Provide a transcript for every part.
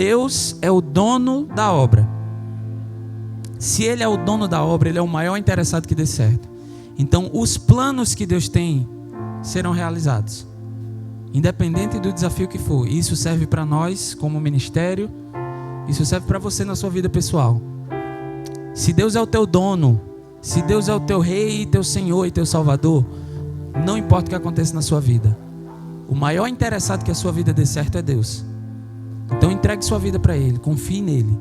Deus é o dono da obra. Se Ele é o dono da obra, Ele é o maior interessado que dê certo. Então, os planos que Deus tem serão realizados, independente do desafio que for. Isso serve para nós como ministério, isso serve para você na sua vida pessoal. Se Deus é o teu dono, se Deus é o teu rei, teu senhor e teu salvador, não importa o que aconteça na sua vida, o maior interessado que a sua vida dê certo é Deus. Então entregue sua vida para Ele, confie nele.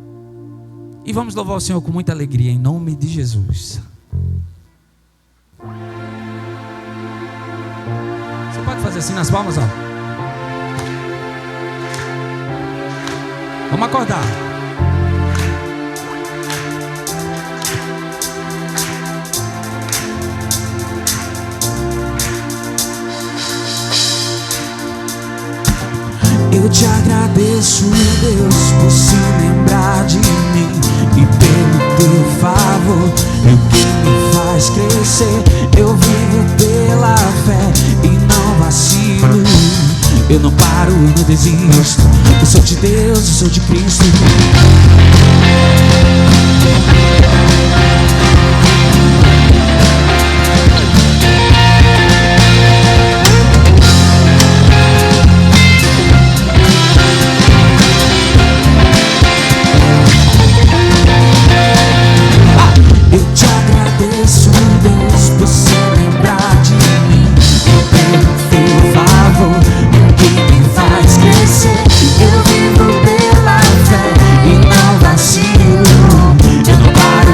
E vamos louvar o Senhor com muita alegria, em nome de Jesus. Você pode fazer assim nas palmas, ó. Vamos acordar. Eu te agradeço, meu Deus, por se lembrar de mim e pelo teu favor, o que me faz crescer. Eu vivo pela fé e não vacilo. Eu não paro, eu não desisto. Eu sou de Deus, eu sou de Cristo. Eu te agradeço, Deus, por se lembrar de mim e pelo teu favor, o que me faz crescer. Eu vivo pela fé e não vacilo. Eu não paro,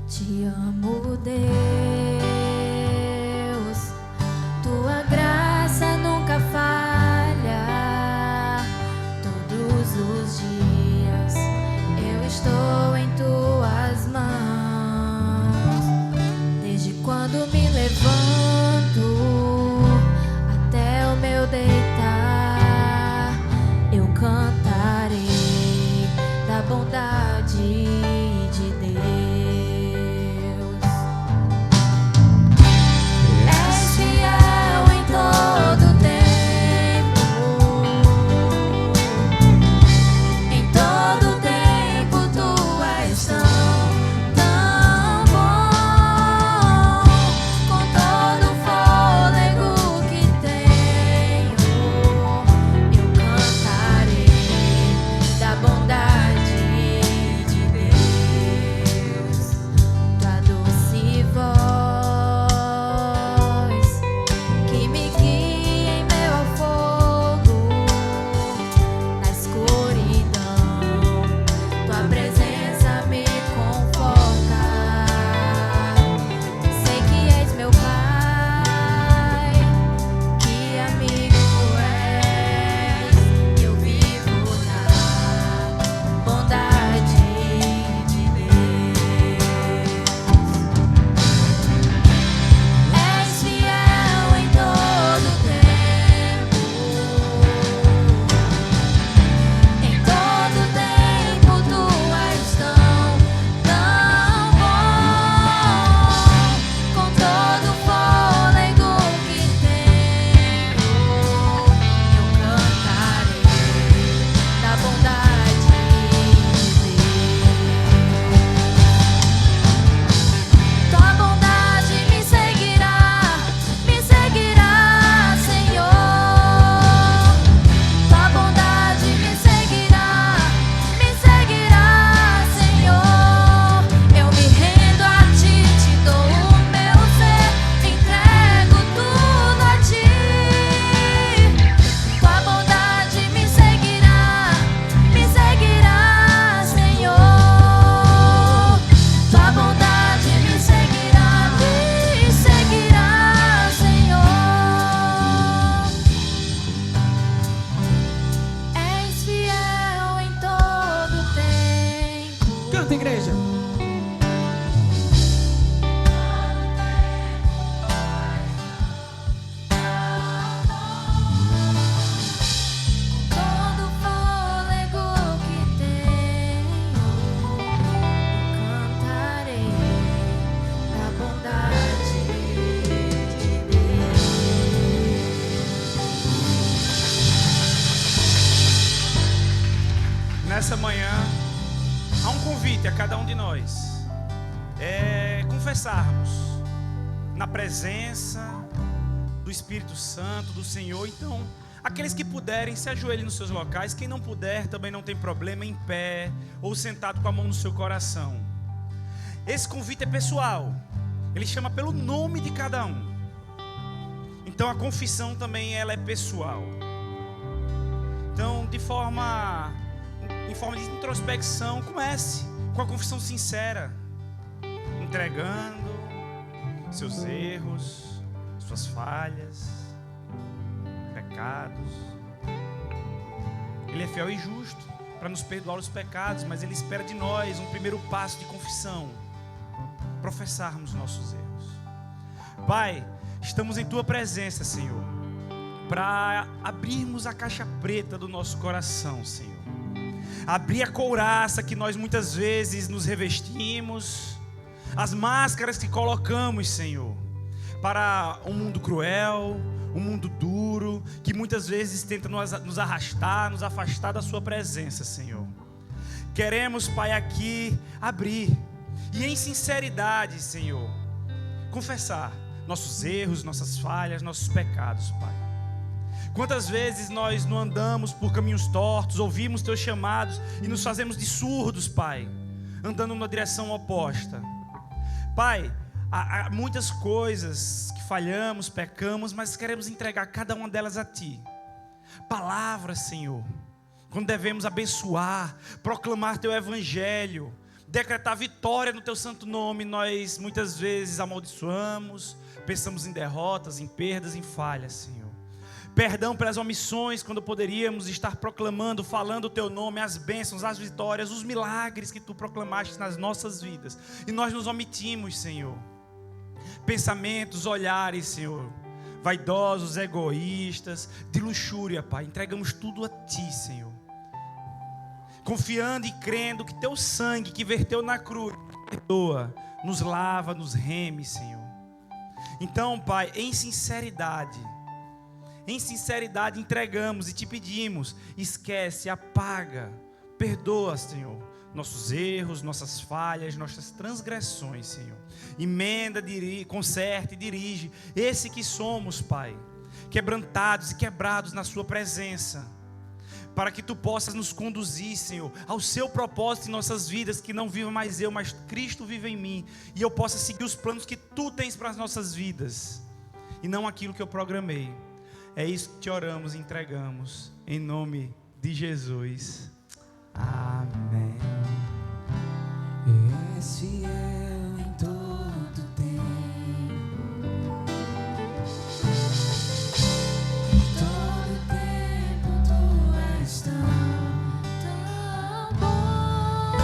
Te amo, Deus, tua graça nunca falha. Todos os dias eu estou em tuas mãos. Desde quando me levanto até o meu deitar, eu cantarei da bondade de Deus. Igreja. Todo fôlego que tenho, cantarei da bondade de Deus. Nessa manhã há um convite a cada um de nós, confessarmos na presença do Espírito Santo, do Senhor. Então, aqueles que puderem, se ajoelhem nos seus locais. Quem não puder, também não tem problema, em pé ou sentado com a mão no seu coração. Esse convite é pessoal, ele chama pelo nome de cada um. Então a confissão também ela é pessoal. Então, em forma de introspecção, comece com a confissão sincera, entregando seus erros, suas falhas, pecados. Ele é fiel e justo para nos perdoar os pecados, mas Ele espera de nós um primeiro passo de confissão, professarmos nossos erros. Pai, estamos em Tua presença, Senhor, para abrirmos a caixa preta do nosso coração, Senhor. Abrir a couraça que nós muitas vezes nos revestimos, as máscaras que colocamos, Senhor, para um mundo cruel, um mundo duro, que muitas vezes tenta nos arrastar, nos afastar da Sua presença, Senhor. Queremos, Pai, aqui abrir e em sinceridade, Senhor, confessar nossos erros, nossas falhas, nossos pecados, Pai. Quantas vezes nós não andamos por caminhos tortos, ouvimos Teus chamados e nos fazemos de surdos, Pai, andando na direção oposta. Pai, há muitas coisas que falhamos, pecamos, mas queremos entregar cada uma delas a Ti. Palavras, Senhor, quando devemos abençoar, proclamar Teu Evangelho, decretar vitória no teu santo nome, nós muitas vezes amaldiçoamos, pensamos em derrotas, em perdas, em falhas, Senhor. Perdão pelas omissões, quando poderíamos estar proclamando, falando o teu nome, as bênçãos, as vitórias, os milagres que tu proclamaste nas nossas vidas. E nós nos omitimos, Senhor. Pensamentos, olhares, Senhor, vaidosos, egoístas, de luxúria, Pai. Entregamos tudo a Ti, Senhor. Confiando e crendo que teu sangue que verteu na cruz, perdoa, nos lava, nos reme, Senhor. Então, Pai, em sinceridade entregamos e te pedimos, esquece, apaga, perdoa, Senhor, nossos erros, nossas falhas, nossas transgressões, Senhor. Emenda, conserta e dirige esse que somos, Pai, quebrantados e quebrados na sua presença, para que tu possas nos conduzir, Senhor, ao seu propósito em nossas vidas, que não viva mais eu, mas Cristo vive em mim, e eu possa seguir os planos que tu tens para as nossas vidas, e não aquilo que eu programei. É isso que te oramos e entregamos, em nome de Jesus. Amém. És fiel em todo tempo, todo tempo tu és Tão bom,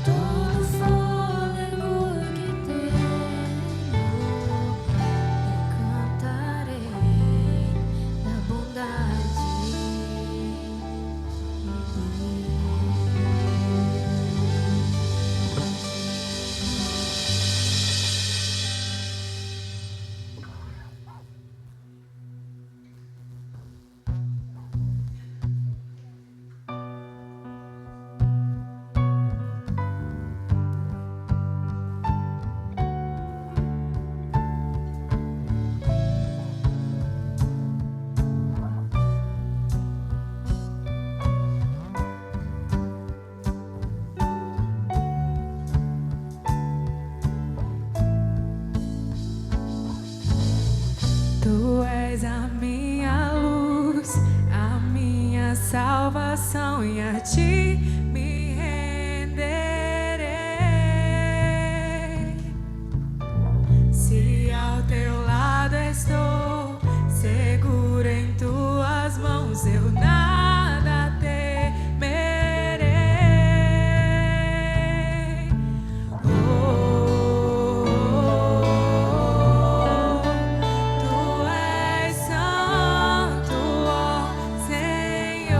todo fôlego que tenho, eu cantarei da bondade Tu és a minha luz, a minha salvação, e a ti me renderei. Se ao teu lado estou, seguro em tuas mãos, eu nada temerei. Tu és santo, ó Senhor.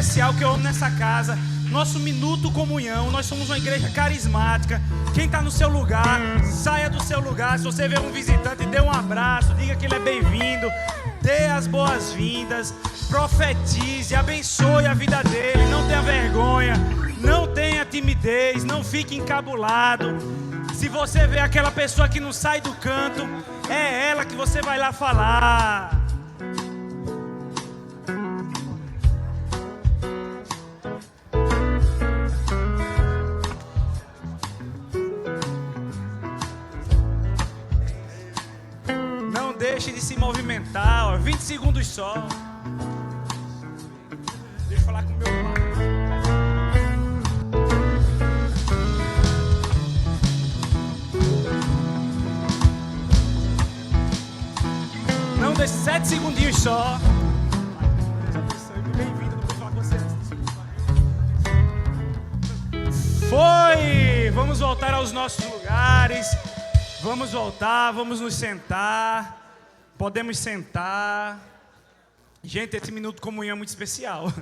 especial que eu amo nessa casa. Nosso Minuto Comunhão. Nós somos uma igreja carismática. Quem está no seu lugar, saia do seu lugar. Se você vê um visitante, dê um abraço, diga que ele é bem-vindo, dê as boas-vindas, profetize, abençoe a vida dele. Não tenha vergonha, não tenha timidez, não fique encabulado. Se você vê aquela pessoa que não sai do canto, é ela que você vai lá falar. Não deixe de se movimentar, ó, 20 segundos só. Deixa eu falar com o meu pai. Não deixe 7 segundinhos só. Bem-vindo, não vou falar com você antes. Foi! Vamos voltar aos nossos lugares. Vamos voltar, vamos nos sentar. Podemos sentar. Gente, esse Minuto de Comunhão é muito especial.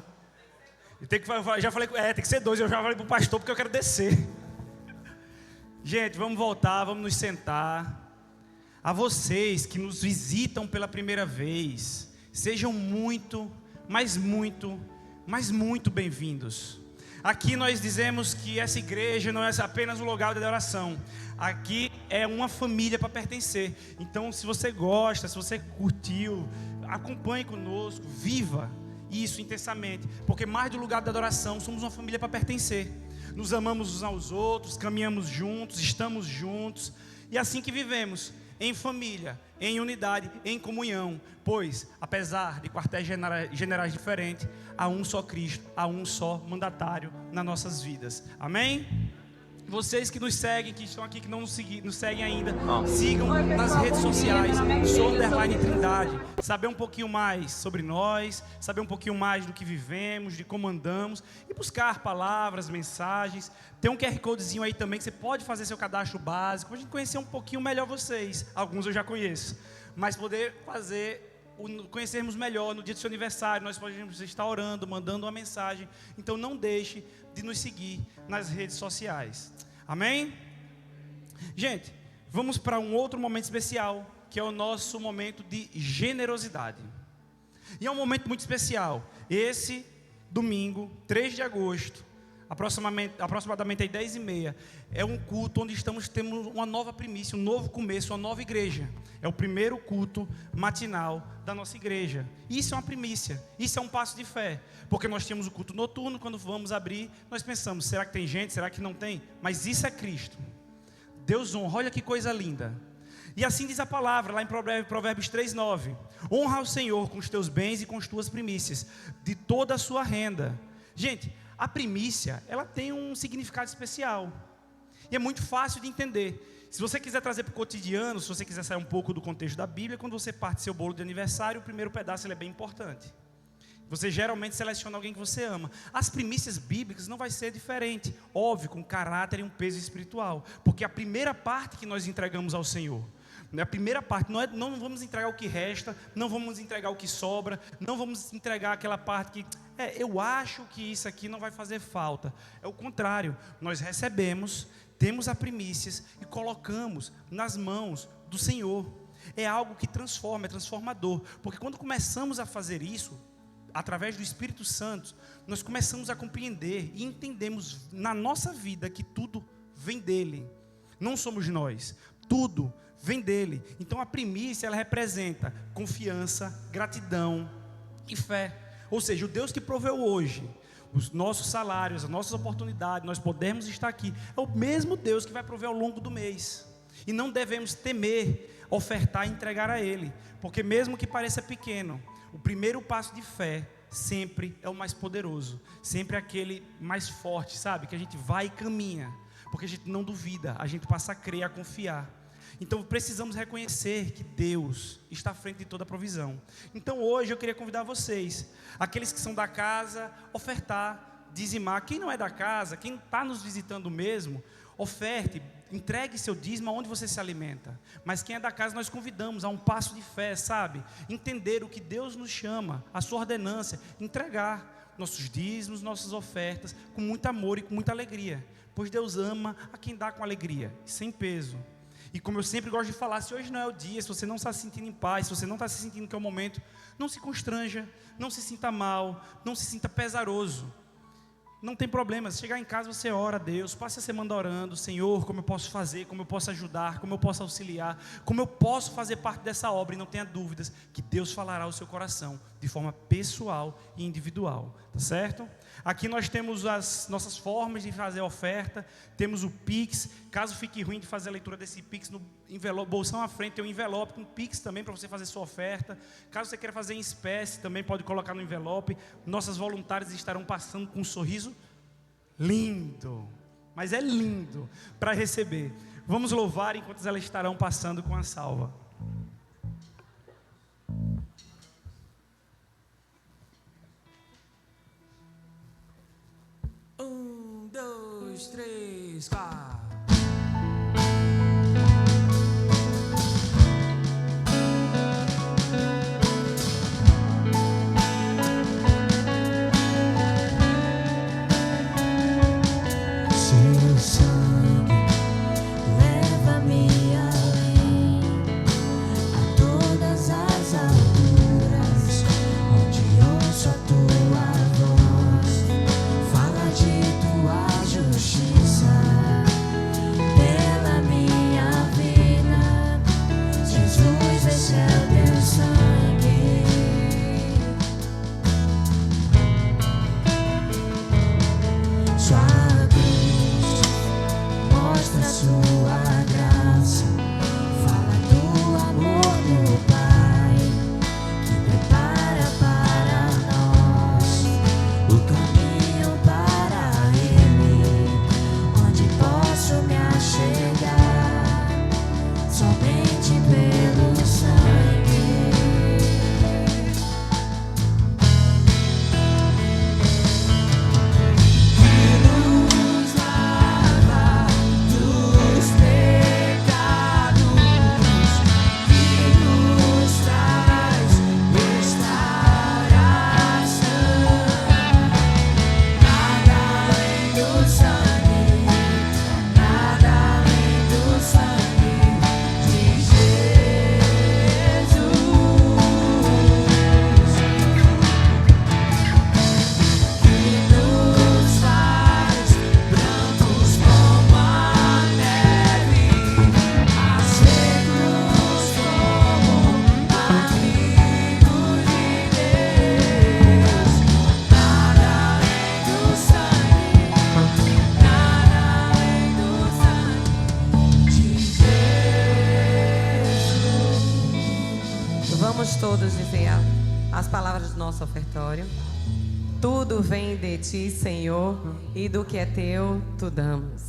Já falei, tem que ser 2, eu já falei pro pastor porque eu quero descer. Gente, vamos voltar, vamos nos sentar. A vocês que nos visitam pela primeira vez, sejam muito, mas muito, mas muito bem-vindos. Aqui nós dizemos que essa igreja não é apenas um lugar de adoração. Aqui é uma família para pertencer. Então, se você gosta, se você curtiu, acompanhe conosco, viva isso intensamente. Porque mais do lugar de adoração, somos uma família para pertencer. Nos amamos uns aos outros, caminhamos juntos, estamos juntos. E é assim que vivemos. Em família, em unidade, em comunhão. Pois, apesar de quartéis generais diferentes, há um só Cristo, há um só mandatário nas nossas vidas. Amém? Vocês que nos seguem, que estão aqui, que não nos seguem ainda, sigam nas redes sociais, _Trindade. Saber um pouquinho mais sobre nós, saber um pouquinho mais do que vivemos, de como andamos, e buscar palavras, mensagens. Tem um QR Codezinho aí também, que você pode fazer seu cadastro básico, para a gente conhecer um pouquinho melhor vocês. Alguns eu já conheço, mas poder conhecermos melhor no dia do seu aniversário. Nós podemos estar orando, mandando uma mensagem. Então não deixe de nos seguir nas redes sociais. Amém? Gente, vamos para um outro momento especial, que é o nosso momento de generosidade. E é um momento muito especial. Esse domingo, 3 de agosto, aproximadamente às 10h30, é um culto onde temos uma nova primícia, um novo começo, uma nova igreja. É o primeiro culto matinal da nossa igreja. Isso é uma primícia, isso é um passo de fé, porque nós tínhamos o culto noturno. Quando vamos abrir, nós pensamos, será que tem gente, será que não tem? Mas isso é Cristo. Deus honra, olha que coisa linda. E assim diz a palavra, lá em Provérbios 3:9. Honra ao Senhor com os teus bens e com as tuas primícias, de toda a sua renda. Gente, a primícia, ela tem um significado especial. E é muito fácil de entender. Se você quiser trazer para o cotidiano, se você quiser sair um pouco do contexto da Bíblia, quando você parte seu bolo de aniversário, o primeiro pedaço ele é bem importante. Você geralmente seleciona alguém que você ama. As primícias bíblicas não vai ser diferente. Óbvio, com caráter e um peso espiritual. Porque a primeira parte que nós entregamos ao Senhor, a primeira parte, não vamos entregar o que resta, não vamos entregar o que sobra, não vamos entregar aquela parte que, eu acho que isso aqui não vai fazer falta. É o contrário, nós recebemos, temos as primícias e colocamos nas mãos do Senhor. É algo que transforma, é transformador. Porque quando começamos a fazer isso, através do Espírito Santo, nós começamos a compreender e entendemos na nossa vida que tudo vem dele. Não somos nós, tudo vem dele. Então a primícia, ela representa confiança, gratidão e fé. Ou seja, o Deus que proveu hoje os nossos salários, as nossas oportunidades, nós podemos estar aqui, é o mesmo Deus que vai prover ao longo do mês. E não devemos temer ofertar e entregar a Ele, porque mesmo que pareça pequeno, o primeiro passo de fé sempre é o mais poderoso, sempre é aquele mais forte, sabe? Que a gente vai e caminha, porque a gente não duvida, a gente passa a crer, a confiar. Então precisamos reconhecer que Deus está à frente de toda a provisão. Então hoje eu queria convidar vocês, aqueles que são da casa, ofertar, dizimar. Quem não é da casa, quem está nos visitando mesmo, oferte, entregue seu dízimo aonde você se alimenta. Mas quem é da casa, nós convidamos a um passo de fé, sabe? Entender o que Deus nos chama, a sua ordenância, entregar. nossos dízimos, nossas ofertas, com muito amor e com muita alegria. Pois Deus ama a quem dá com alegria, sem peso. E como eu sempre gosto de falar, se hoje não é o dia, se você não está se sentindo em paz, se você não está se sentindo que é o momento, não se constranja, não se sinta mal, não se sinta pesaroso. Não tem problema, se chegar em casa você ora a Deus, passe a semana orando, Senhor, como eu posso fazer, como eu posso ajudar, como eu posso auxiliar, como eu posso fazer parte dessa obra, e não tenha dúvidas que Deus falará ao seu coração, de forma pessoal e individual, tá certo? Aqui nós temos as nossas formas de fazer a oferta, temos o Pix. Caso fique ruim de fazer a leitura desse Pix, no envelope, bolsão à frente tem um envelope com Pix também para você fazer sua oferta. Caso você queira fazer em espécie, também pode colocar no envelope. Nossas voluntárias estarão passando com um sorriso lindo, mas é lindo, para receber. Vamos louvar enquanto elas estarão passando com a salva. Um, dois, três, quatro. Seu sangue leva-me além, a todas as alturas, onde ouço a tua voz. Fala de tua justiça pela minha vida. Jesus, esse é o teu sangue. Sua cruz mostra sua graça. Fala do amor do Pai, que prepara para nós o caminho para Ele, onde posso me achegar somente pelo sangue. Que nos lava dos pecados, que nos traz restauração. Nada além do sangue, nada além do sangue de Jesus. Que nos faz brancos como a neve, aceitos como amigos de Deus. Nada além do sangue, nada além do sangue de Jesus. Vamos todos dizer as palavras do nosso ofertório. Tudo vem de ti, Senhor, e do que é teu, tu damos.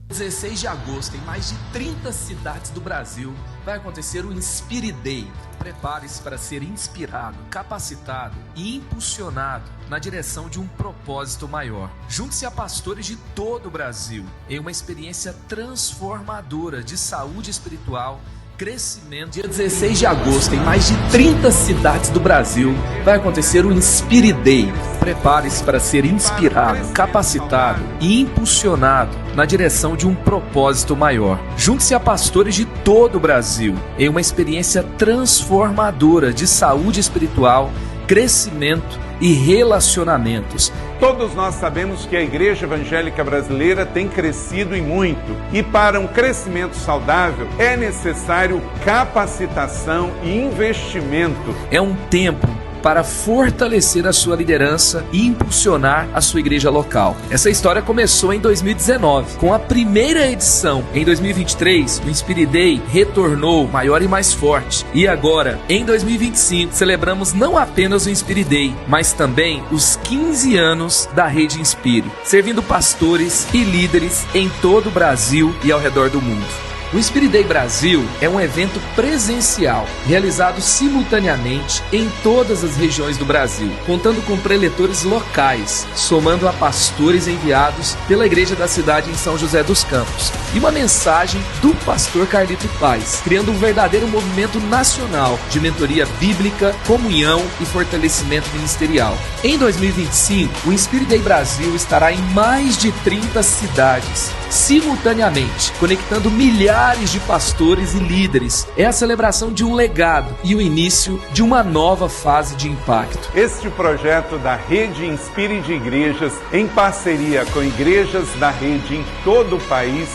16 de agosto, em mais de 30 cidades do Brasil, vai acontecer o Inspire Day. Prepare-se para ser inspirado, capacitado e impulsionado na direção de um propósito maior. Junte-se a pastores de todo o Brasil em uma experiência transformadora de saúde espiritual, crescimento. Dia 16 de agosto, em mais de 30 cidades do Brasil, vai acontecer o Inspire Day. Prepare-se para ser inspirado, capacitado e impulsionado na direção de um propósito maior. Junte-se a pastores de todo o Brasil em uma experiência transformadora de saúde espiritual, crescimento e relacionamentos. Todos nós sabemos que a Igreja Evangélica Brasileira tem crescido e muito. E para um crescimento saudável é necessário capacitação e investimento. É um tempo para fortalecer a sua liderança e impulsionar a sua igreja local. Essa história começou em 2019, com a primeira edição. Em 2023, o Inspire Day retornou maior e mais forte. E agora, em 2025, celebramos não apenas o Inspire Day, mas também os 15 anos da Rede Inspire, servindo pastores e líderes em todo o Brasil e ao redor do mundo. O Spirit Day Brasil é um evento presencial, realizado simultaneamente em todas as regiões do Brasil, contando com preletores locais, somando a pastores enviados pela igreja da cidade em São José dos Campos, e uma mensagem do pastor Carlito Paz, criando um verdadeiro movimento nacional de mentoria bíblica, comunhão e fortalecimento ministerial. Em 2025, o Spirit Day Brasil estará em mais de 30 cidades, simultaneamente, conectando milhares de pastores e líderes. É a celebração de um legado e o início de uma nova fase de impacto. Este projeto da Rede Inspire de Igrejas, em parceria com igrejas da rede em todo o país,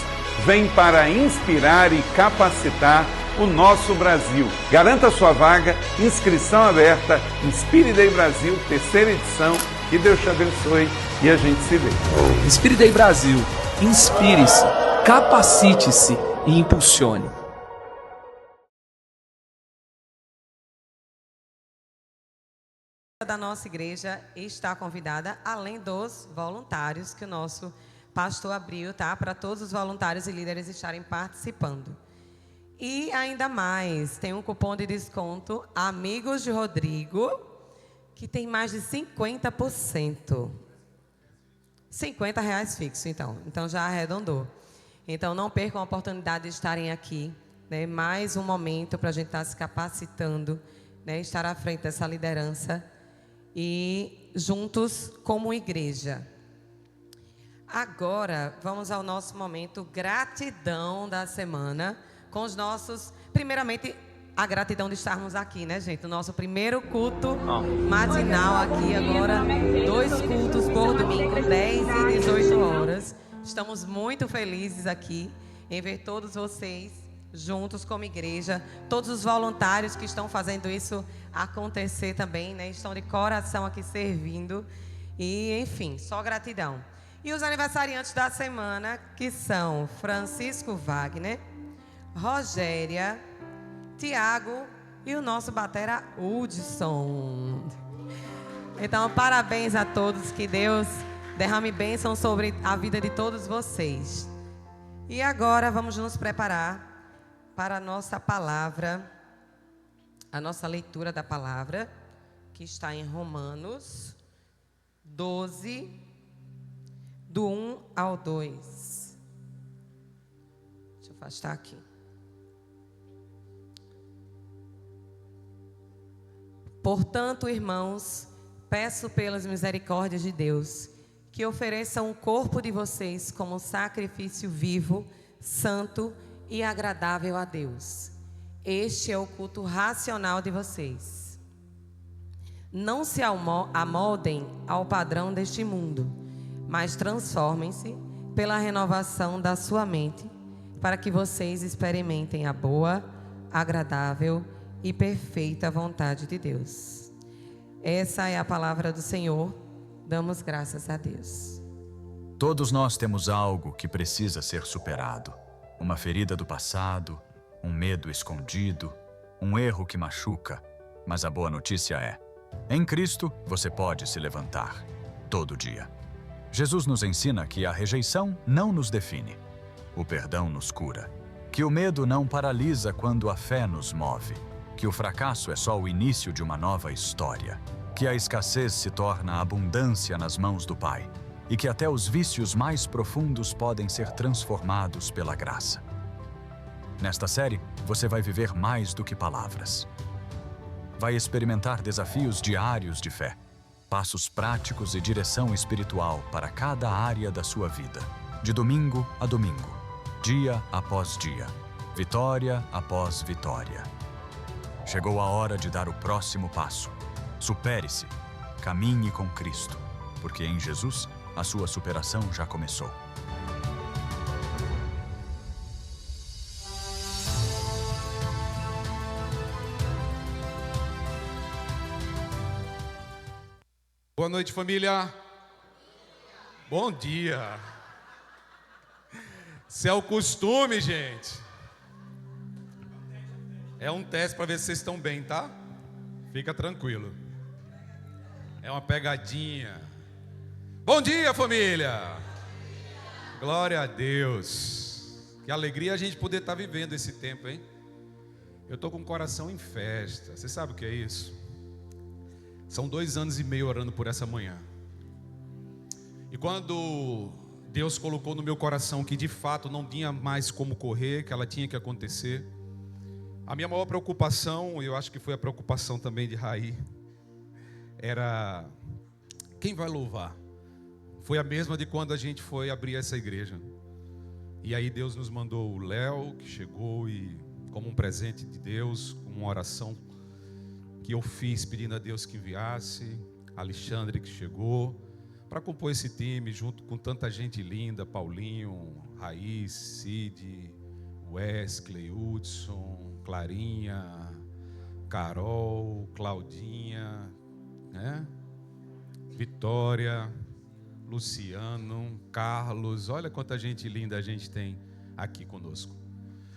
vem para inspirar e capacitar o nosso Brasil. Garanta sua vaga, inscrição aberta, Spirit Day Brasil, 3ª edição. Que Deus te abençoe e a gente se vê. Spirit Day Brasil, inspire-se, capacite-se e impulsione. Da nossa igreja está convidada, além dos voluntários que o nosso pastor abriu, tá? Para todos os voluntários e líderes estarem participando. E ainda mais, tem um cupom de desconto Amigos de Rodrigo, que tem mais de 50%. R$50 fixo, então já arredondou. Então não percam a oportunidade de estarem aqui, né? Mais um momento para a gente estar se capacitando, né? Estar à frente dessa liderança e juntos como igreja. Agora vamos ao nosso momento gratidão da semana com os nossos, primeiramente a gratidão de estarmos aqui, né, gente? O nosso primeiro culto matinal aqui agora, 2 cultos por domingo, 10 e 18 horas. Estamos muito felizes aqui em ver todos vocês juntos como igreja, todos os voluntários que estão fazendo isso acontecer também, né? Estão de coração aqui servindo e, enfim, só gratidão. E os aniversariantes da semana, que são Francisco Wagner, Rogéria, Tiago e o nosso batera Hudson. Então, parabéns a todos, que Deus derrame bênção sobre a vida de todos vocês. E agora vamos nos preparar para a nossa palavra, a nossa leitura da palavra, que está em Romanos 12, do 1 ao 2. Deixa eu afastar aqui. Portanto, irmãos, peço pelas misericórdias de Deus, que ofereçam o corpo de vocês como sacrifício vivo, santo e agradável a Deus. Este é o culto racional de vocês. Não se amoldem ao padrão deste mundo, mas transformem-se pela renovação da sua mente, para que vocês experimentem a boa, agradável e perfeita vontade de Deus. Essa é a palavra do Senhor. Damos graças a Deus. Todos nós temos algo que precisa ser superado. Uma ferida do passado, um medo escondido, um erro que machuca. Mas a boa notícia é: em Cristo você pode se levantar, todo dia. Jesus nos ensina que a rejeição não nos define. O perdão nos cura. Que o medo não paralisa quando a fé nos move. Que o fracasso é só o início de uma nova história. Que a escassez se torna abundância nas mãos do Pai. E que até os vícios mais profundos podem ser transformados pela graça. Nesta série, você vai viver mais do que palavras. Vai experimentar desafios diários de fé, passos práticos e direção espiritual para cada área da sua vida, de domingo a domingo, dia após dia, vitória após vitória. Chegou a hora de dar o próximo passo. Supere-se, caminhe com Cristo, porque em Jesus a sua superação já começou. Boa noite, família. Bom dia. Isso é o costume, gente. É um teste para ver se vocês estão bem, tá? Fica tranquilo. É uma pegadinha. Bom dia, família. Glória a Deus. Que alegria a gente poder estar vivendo esse tempo, hein? Eu estou com o coração em festa. Você sabe o que é isso? São 2 anos e meio orando por essa manhã. E quando Deus colocou no meu coração que de fato não tinha mais como correr, que ela tinha que acontecer, a minha maior preocupação, e eu acho que foi a preocupação também de Raí, era quem vai louvar. Foi a mesma de quando a gente foi abrir essa igreja. E aí Deus nos mandou o Léo, que chegou e como um presente de Deus, com uma oração que eu fiz pedindo a Deus que enviasse, Alexandre que chegou, para compor esse time junto com tanta gente linda, Paulinho, Raiz, Cid, Wesley, Hudson, Clarinha, Carol, Claudinha, né? Vitória, Luciano, Carlos, olha quanta gente linda a gente tem aqui conosco.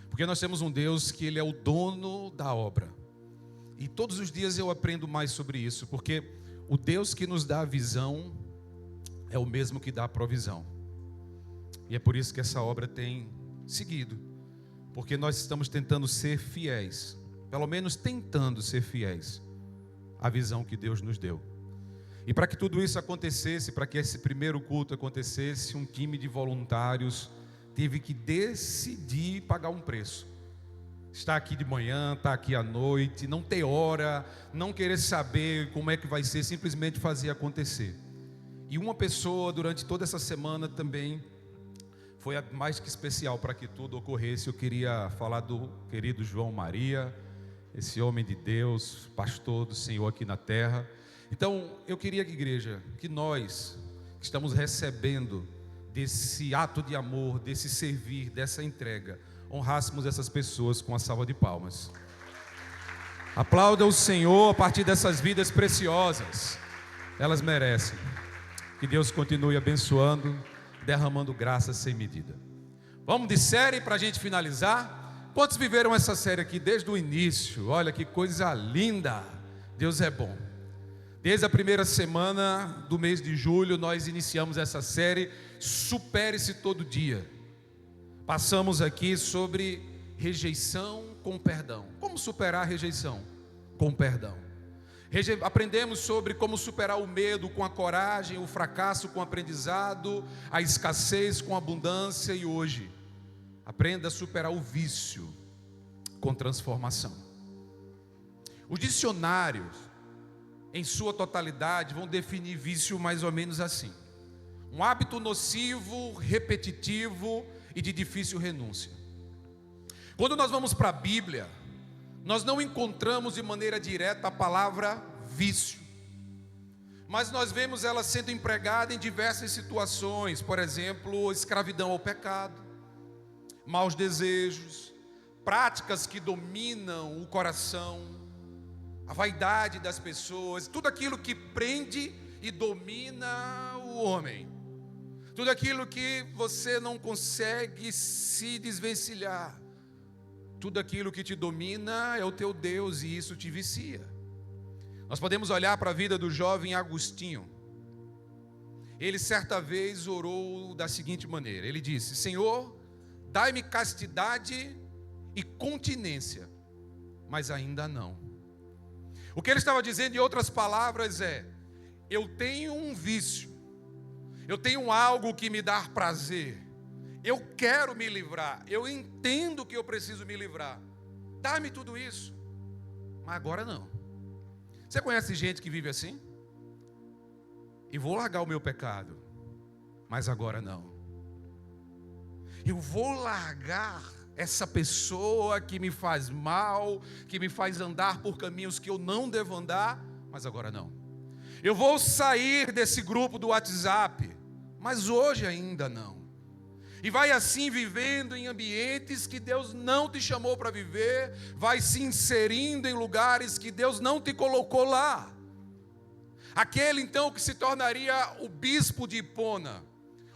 Porque nós temos um Deus que Ele é o dono da obra. E todos os dias eu aprendo mais sobre isso, porque o Deus que nos dá a visão é o mesmo que dá a provisão. E é por isso que essa obra tem seguido. Porque nós estamos tentando ser fiéis, pelo menos tentando ser fiéis à visão que Deus nos deu. E para que tudo isso acontecesse, para que esse primeiro culto acontecesse, um time de voluntários teve que decidir pagar um preço. Estar aqui de manhã, estar aqui à noite, não ter hora, não querer saber como é que vai ser, simplesmente fazer acontecer. E uma pessoa durante toda essa semana também foi mais que especial para que tudo ocorresse. Eu queria falar do querido João Maria, esse homem de Deus, pastor do Senhor aqui na terra. Então, eu queria que igreja, que nós que estamos recebendo desse ato de amor, desse servir, dessa entrega, honrássemos essas pessoas com a salva de palmas. Aplauda o Senhor a partir dessas vidas preciosas. Elas merecem. Que Deus continue abençoando, derramando graça sem medida. Vamos de série para a gente finalizar. Quantos viveram essa série aqui desde o início? Olha que coisa linda. Deus é bom. Desde a primeira semana do mês de julho, nós iniciamos essa série Supere-se Todo Dia. Passamos aqui sobre rejeição com perdão. Como superar a rejeição com perdão? Aprendemos sobre como superar o medo com a coragem, o fracasso com o aprendizado, a escassez com a abundância. E hoje, aprenda a superar o vício com transformação. Os dicionários, em sua totalidade, vão definir vício mais ou menos assim: um hábito nocivo, repetitivo e de difícil renúncia. Quando nós vamos para a Bíblia, nós não encontramos de maneira direta a palavra vício, mas nós vemos ela sendo empregada em diversas situações. Por exemplo, escravidão ao pecado, maus desejos, práticas que dominam o coração, a vaidade das pessoas, tudo aquilo que prende e domina o homem, tudo aquilo que você não consegue se desvencilhar, tudo aquilo que te domina é o teu Deus e isso te vicia. Nós podemos olhar para a vida do jovem Agostinho. Ele certa vez orou da seguinte maneira: ele disse: Senhor, dai-me castidade e continência, mas ainda não. O que ele estava dizendo, em outras palavras, é: eu tenho um vício, eu tenho algo que me dá prazer, eu quero me livrar, eu entendo que eu preciso me livrar, dá-me tudo isso, mas agora não. Você conhece gente que vive assim? E vou largar o meu pecado, mas agora não. Eu vou largar essa pessoa que me faz mal, que me faz andar por caminhos que eu não devo andar, mas agora não. Eu vou sair desse grupo do WhatsApp, mas hoje ainda não. E vai assim vivendo em ambientes que Deus não te chamou para viver, vai se inserindo em lugares que Deus não te colocou lá. Aquele então que se tornaria o bispo de Hipona,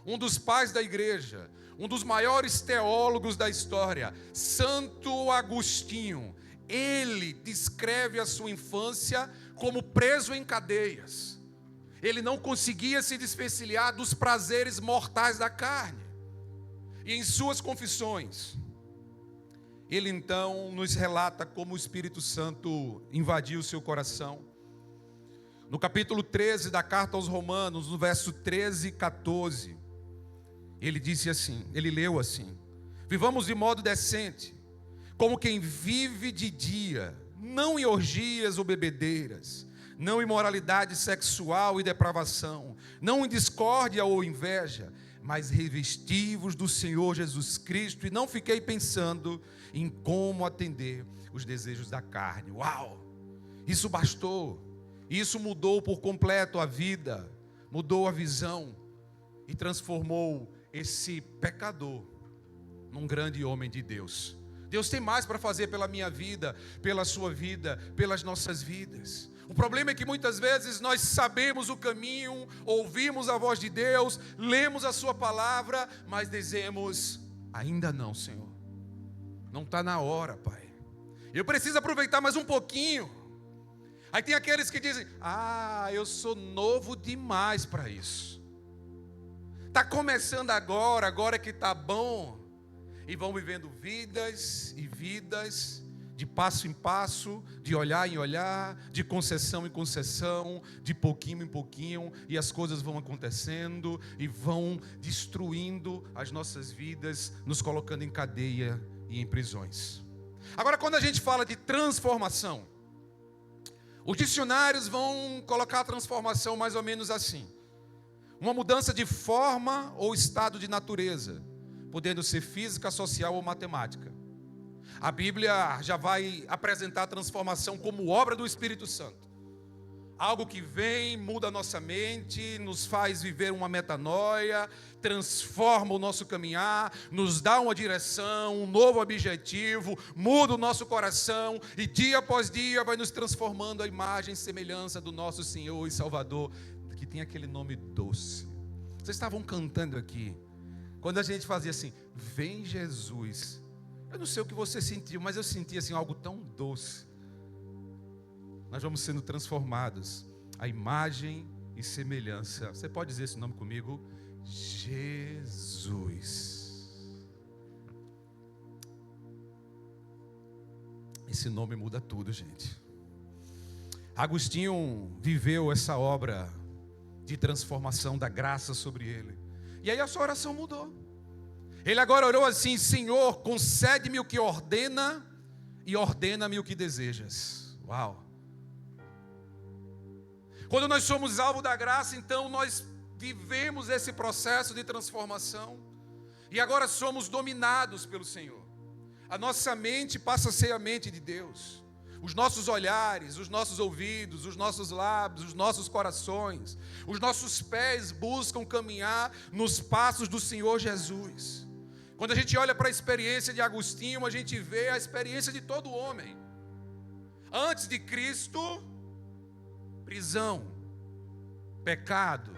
um dos pais da igreja, um dos maiores teólogos da história, Santo Agostinho, ele descreve a sua infância como preso em cadeias. Ele não conseguia se desvencilhar dos prazeres mortais da carne. E em suas confissões, ele então nos relata como o Espírito Santo invadiu o seu coração. No capítulo 13 da carta aos Romanos, no verso 13 e 14, ele disse assim, ele leu assim: vivamos de modo decente, como quem vive de dia, não em orgias ou bebedeiras, não em imoralidade sexual e depravação, não em discórdia ou inveja, mas revesti-vos do Senhor Jesus Cristo, e não fiquei pensando em como atender os desejos da carne. Uau! Isso bastou, isso mudou por completo a vida, mudou a visão e transformou esse pecador num grande homem de Deus. Deus tem mais para fazer pela minha vida, pela sua vida, pelas nossas vidas. O problema é que muitas vezes nós sabemos o caminho, ouvimos a voz de Deus, lemos a sua palavra, mas dizemos: ainda não, Senhor, não está na hora, Pai, eu preciso aproveitar mais um pouquinho. Aí tem aqueles que dizem: eu sou novo demais para isso, está começando agora que está bom. E vão vivendo vidas e vidas, de passo em passo, de olhar em olhar, de concessão em concessão, de pouquinho em pouquinho, e as coisas vão acontecendo e vão destruindo as nossas vidas, nos colocando em cadeia e em prisões. Agora, quando a gente fala de transformação, os dicionários vão colocar a transformação mais ou menos assim: uma mudança de forma ou estado de natureza, podendo ser física, social ou matemática. A Bíblia já vai apresentar a transformação como obra do Espírito Santo. Algo que vem, muda a nossa mente, nos faz viver uma metanoia, transforma o nosso caminhar, nos dá uma direção, um novo objetivo, muda o nosso coração e dia após dia vai nos transformando à imagem e semelhança do nosso Senhor e Salvador, que tem aquele nome doce. Vocês estavam cantando aqui, quando a gente fazia assim: vem Jesus. Eu não sei o que você sentiu, mas eu senti assim algo tão doce. Nós vamos sendo transformados à imagem e semelhança. Você pode dizer esse nome comigo? Jesus. Esse nome muda tudo, gente. Agostinho viveu essa obra de transformação da graça sobre ele. E aí a sua oração mudou. Ele agora orou assim: Senhor, concede-me o que ordena e ordena-me o que desejas. Uau! Quando nós somos alvo da graça, então nós vivemos esse processo de transformação. E agora somos dominados pelo Senhor. A nossa mente passa a ser a mente de Deus. Os nossos olhares, os nossos ouvidos, os nossos lábios, os nossos corações, os nossos pés buscam caminhar nos passos do Senhor Jesus. Quando a gente olha para a experiência de Agostinho, a gente vê a experiência de todo homem. Antes de Cristo, prisão, pecado,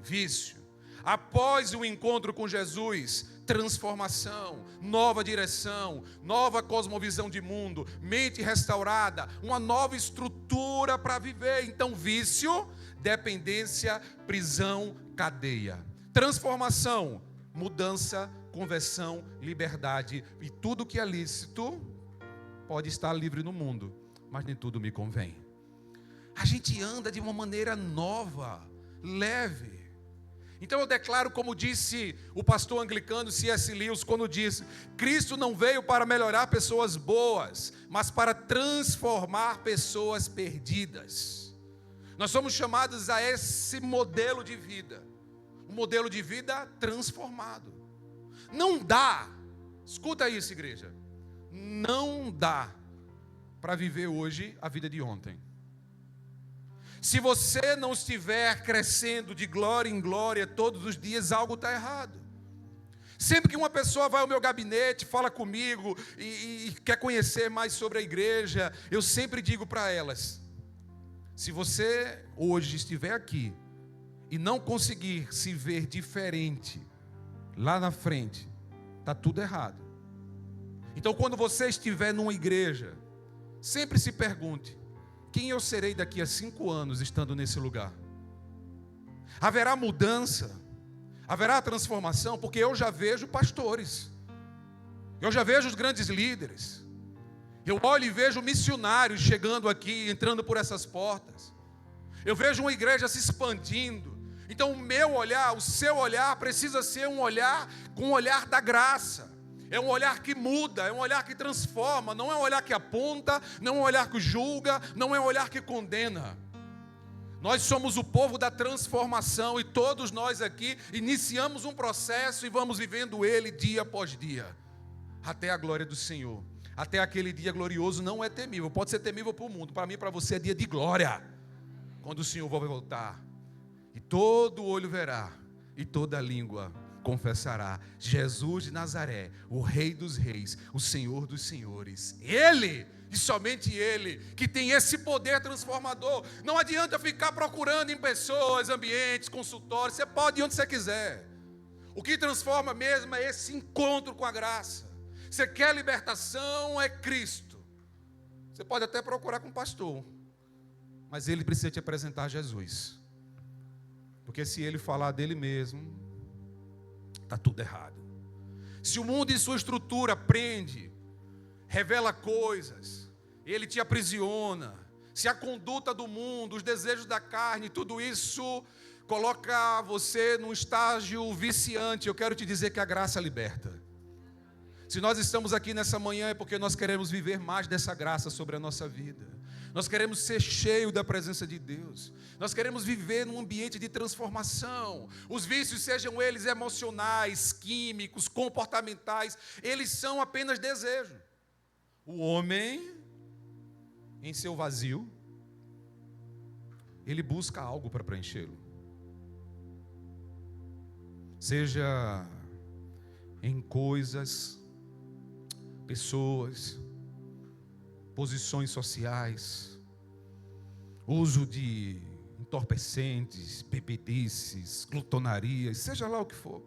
vício. Após o encontro com Jesus, transformação, nova direção, nova cosmovisão de mundo, mente restaurada, uma nova estrutura para viver. Então, vício, dependência, prisão, cadeia. Transformação, mudança, conversão, liberdade. E tudo que é lícito pode estar livre no mundo, mas nem tudo me convém. A gente anda de uma maneira nova, leve. Então eu declaro, como disse o pastor anglicano C.S. Lewis, quando disse: Cristo não veio para melhorar pessoas boas, mas para transformar pessoas perdidas. Nós somos chamados a esse modelo de vida, um modelo de vida transformado. Não dá, escuta isso, igreja, não dá para viver hoje a vida de ontem. Se você não estiver crescendo de glória em glória todos os dias, algo está errado. Sempre que uma pessoa vai ao meu gabinete, fala comigo e quer conhecer mais sobre a igreja, eu sempre digo para elas: se você hoje estiver aqui e não conseguir se ver diferente lá na frente, está tudo errado. Então, quando você estiver numa igreja, sempre se pergunte: quem eu serei daqui a 5 anos estando nesse lugar? Haverá mudança? Haverá transformação, porque eu já vejo pastores, eu já vejo os grandes líderes, eu olho e vejo missionários chegando aqui, entrando por essas portas, eu vejo uma igreja se expandindo. Então o meu olhar, o seu olhar precisa ser um olhar com o olhar da graça. É um olhar que muda, é um olhar que transforma, não é um olhar que aponta, não é um olhar que julga, não é um olhar que condena. Nós somos o povo da transformação e todos nós aqui iniciamos um processo e vamos vivendo ele dia após dia, até a glória do Senhor. Até aquele dia glorioso não é temível, pode ser temível para o mundo, para mim e para você é dia de glória, quando o Senhor vai voltar. E todo olho verá, e toda língua confessará: Jesus de Nazaré, o Rei dos Reis, o Senhor dos Senhores. Ele, e somente Ele, que tem esse poder transformador. Não adianta ficar procurando em pessoas, ambientes, consultórios. Você pode ir onde você quiser. O que transforma mesmo é esse encontro com a graça. Você quer libertação, é Cristo. Você pode até procurar com o pastor, mas ele precisa te apresentar Jesus. Porque se ele falar dele mesmo, está tudo errado. Se o mundo e sua estrutura prende, revela coisas, ele te aprisiona. Se a conduta do mundo, os desejos da carne, tudo isso coloca você num estágio viciante, eu quero te dizer que a graça liberta. Se nós estamos aqui nessa manhã é porque nós queremos viver mais dessa graça sobre a nossa vida. Nós queremos ser cheios da presença de Deus. Nós queremos viver num ambiente de transformação. Os vícios, sejam eles emocionais, químicos, comportamentais, eles são apenas desejo. O homem, em seu vazio, ele busca algo para preenchê-lo. Seja em coisas, pessoas, posições sociais, uso de entorpecentes, bebedices, glutonarias, seja lá o que for.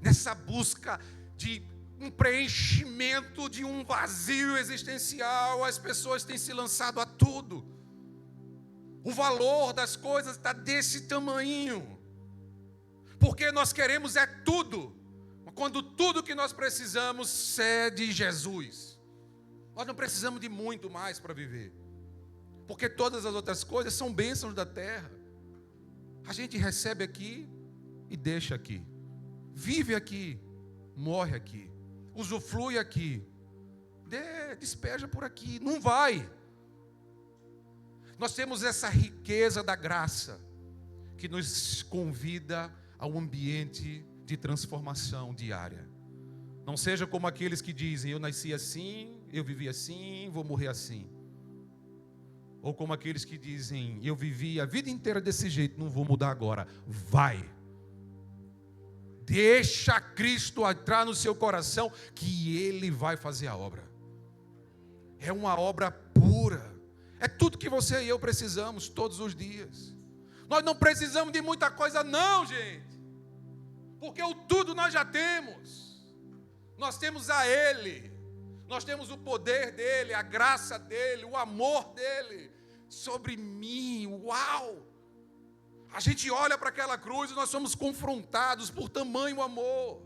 Nessa busca de um preenchimento de um vazio existencial, as pessoas têm se lançado a tudo. O valor das coisas está desse tamanho, porque nós queremos é tudo, quando tudo que nós precisamos é de Jesus. Nós não precisamos de muito mais para viver, porque todas as outras coisas são bênçãos da terra. A gente recebe aqui e deixa aqui, vive aqui, morre aqui, usufrui aqui, despeja por aqui, não vai. Nós temos essa riqueza da graça que nos convida ao ambiente de transformação diária. Não seja como aqueles que dizem: eu nasci assim, eu vivi assim, vou morrer assim. Ou como aqueles que dizem: eu vivi a vida inteira desse jeito, não vou mudar agora. Vai. Deixa Cristo entrar no seu coração, que Ele vai fazer a obra. É uma obra pura. É tudo que você e eu precisamos todos os dias. Nós não precisamos de muita coisa não, gente. Porque o tudo nós já temos. Nós temos a Ele. Nós temos o poder dEle, a graça dEle, o amor dEle sobre mim. Uau! A gente olha para aquela cruz e nós somos confrontados por tamanho amor.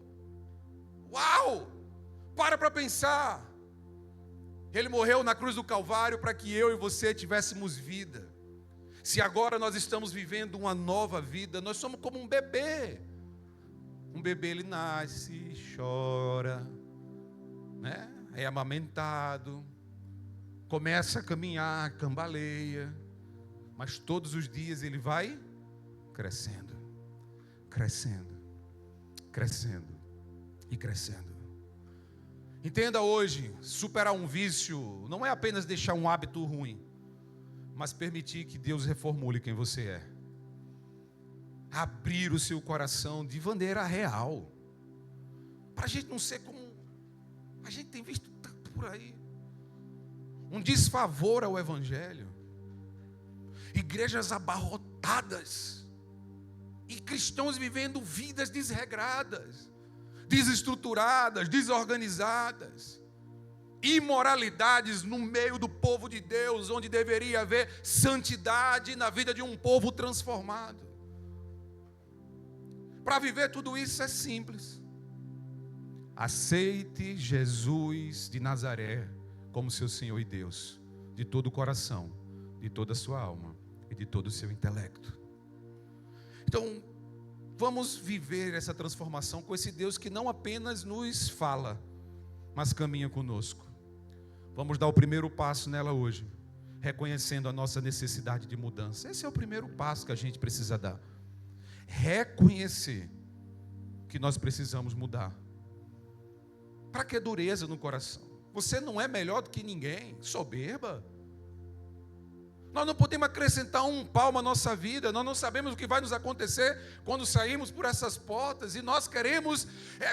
Uau! Para pensar. Ele morreu na cruz do Calvário para que eu e você tivéssemos vida. Se agora nós estamos vivendo uma nova vida, nós somos como um bebê. Um bebê, ele nasce, chora, né? É amamentado, começa a caminhar, cambaleia, mas todos os dias ele vai crescendo, crescendo, crescendo e crescendo. Entenda hoje, superar um vício não é apenas deixar um hábito ruim, mas permitir que Deus reformule quem você é. Abrir o seu coração de maneira real, para a gente não ser como a gente tem visto tanto por aí, um desfavor ao Evangelho, igrejas abarrotadas, e cristãos vivendo vidas desregradas, desestruturadas, desorganizadas, imoralidades no meio do povo de Deus, onde deveria haver santidade na vida de um povo transformado. Para viver tudo isso é simples. Aceite Jesus de Nazaré como seu Senhor e Deus, de todo o coração, de toda a sua alma e de todo o seu intelecto. Então, vamos viver essa transformação com esse Deus que não apenas nos fala, mas caminha conosco. Vamos dar o primeiro passo nela hoje, reconhecendo a nossa necessidade de mudança. Esse é o primeiro passo que a gente precisa dar. Reconhecer que nós precisamos mudar. Para que dureza no coração? Você não é melhor do que ninguém, soberba. Nós não podemos acrescentar um palmo à nossa vida. Nós não sabemos o que vai nos acontecer quando sairmos por essas portas. E nós queremos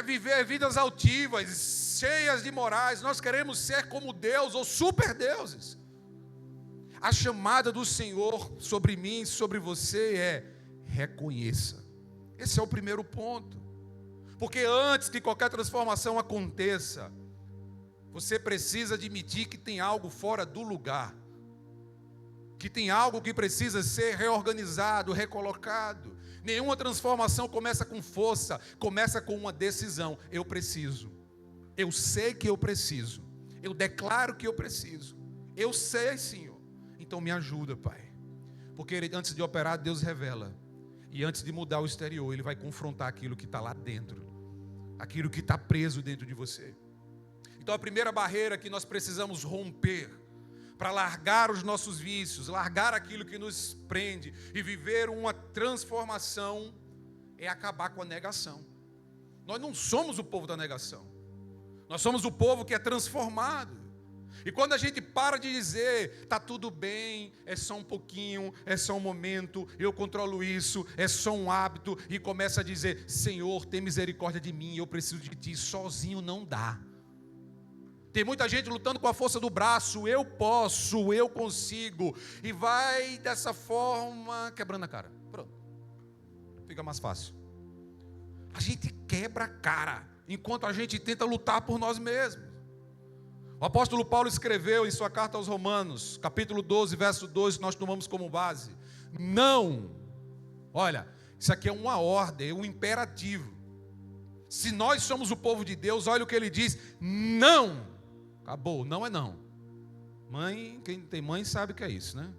viver vidas altivas, cheias de morais. Nós queremos ser como Deus ou super deuses. A chamada do Senhor sobre mim, sobre você é: reconheça. Esse é o primeiro ponto. Porque antes que qualquer transformação aconteça, você precisa admitir que tem algo fora do lugar, que tem algo que precisa ser reorganizado, recolocado. Nenhuma transformação começa com força, começa com uma decisão. Eu preciso. Eu sei que eu preciso. Eu declaro que eu preciso. Eu sei, Senhor. Então me ajuda, Pai. Porque antes de operar, Deus revela. E antes de mudar o exterior, Ele vai confrontar aquilo que está lá dentro, aquilo que está preso dentro de você. Então a primeira barreira que nós precisamos romper, para largar os nossos vícios, largar aquilo que nos prende e viver uma transformação, é acabar com a negação. Nós não somos o povo da negação. Nós somos o povo que é transformado. E quando a gente para de dizer, está tudo bem, é só um pouquinho, é só um momento, eu controlo isso, é só um hábito, e começa a dizer: Senhor, tem misericórdia de mim, eu preciso de Ti, sozinho não dá. Tem muita gente lutando com a força do braço, eu posso, eu consigo, e vai dessa forma, quebrando a cara. Pronto, fica mais fácil. A gente quebra a cara, enquanto a gente tenta lutar por nós mesmos. O apóstolo Paulo escreveu em sua carta aos Romanos, capítulo 12, verso 2, nós tomamos como base: não, olha, isso aqui é uma ordem, é um imperativo. Se nós somos o povo de Deus, olha o que ele diz: não, acabou, não é não. Mãe, quem tem mãe sabe o que é isso, né?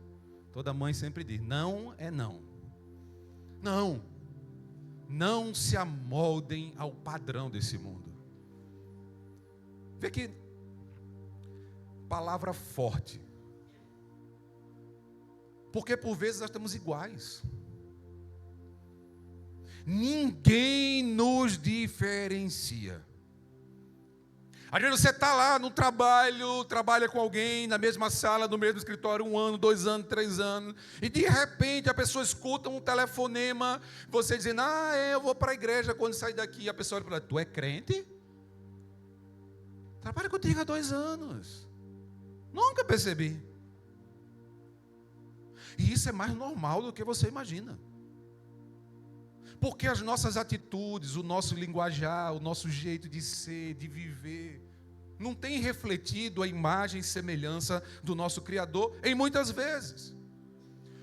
Toda mãe sempre diz: não é não. Não, não se amoldem ao padrão desse mundo. Vê que palavra forte, porque por vezes nós estamos iguais. Ninguém nos diferencia. Às vezes você está lá no trabalho, trabalha com alguém na mesma sala, no mesmo escritório, 1 ano, 2 anos, 3 anos, e de repente a pessoa escuta um telefonema, você dizendo: eu vou para a igreja quando sair daqui. A pessoa olha para: tu é crente? Trabalha contigo há 2 anos. Nunca percebi. E isso é mais normal do que você imagina. Porque as nossas atitudes, o nosso linguajar, o nosso jeito de ser, de viver, não tem refletido a imagem e semelhança do nosso Criador em muitas vezes.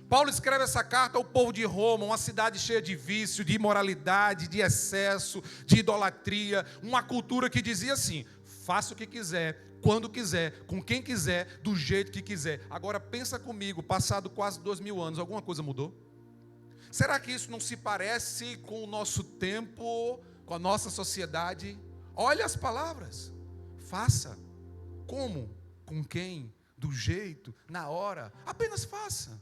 Paulo escreve essa carta ao povo de Roma, uma cidade cheia de vício, de imoralidade, de excesso, de idolatria, uma cultura que dizia assim: faça o que quiser, quando quiser, com quem quiser, do jeito que quiser. Agora pensa comigo, passado quase 2000 anos, alguma coisa mudou? Será que isso não se parece com o nosso tempo, com a nossa sociedade? Olha as palavras: faça, como, com quem, do jeito, na hora, apenas faça.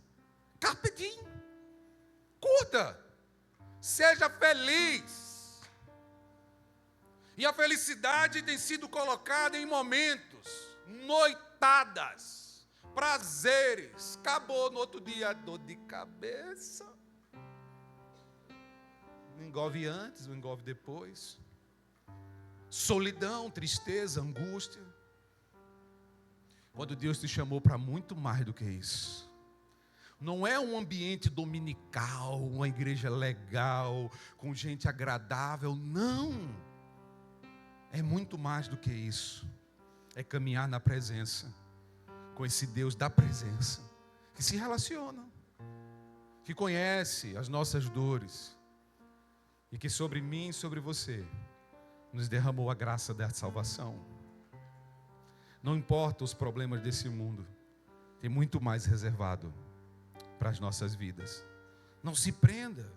Carpe diem, curta, seja feliz. E a felicidade tem sido colocada em momentos, noitadas, prazeres. Acabou no outro dia, dor de cabeça. Não engove antes, não engove depois. Solidão, tristeza, angústia. Quando Deus te chamou para muito mais do que isso. Não é um ambiente dominical, uma igreja legal, com gente agradável, não. É muito mais do que isso. É caminhar na presença, com esse Deus da presença, que se relaciona, que conhece as nossas dores, e que sobre mim e sobre você nos derramou a graça da salvação. Não importa os problemas desse mundo, tem muito mais reservado para as nossas vidas. Não se prenda.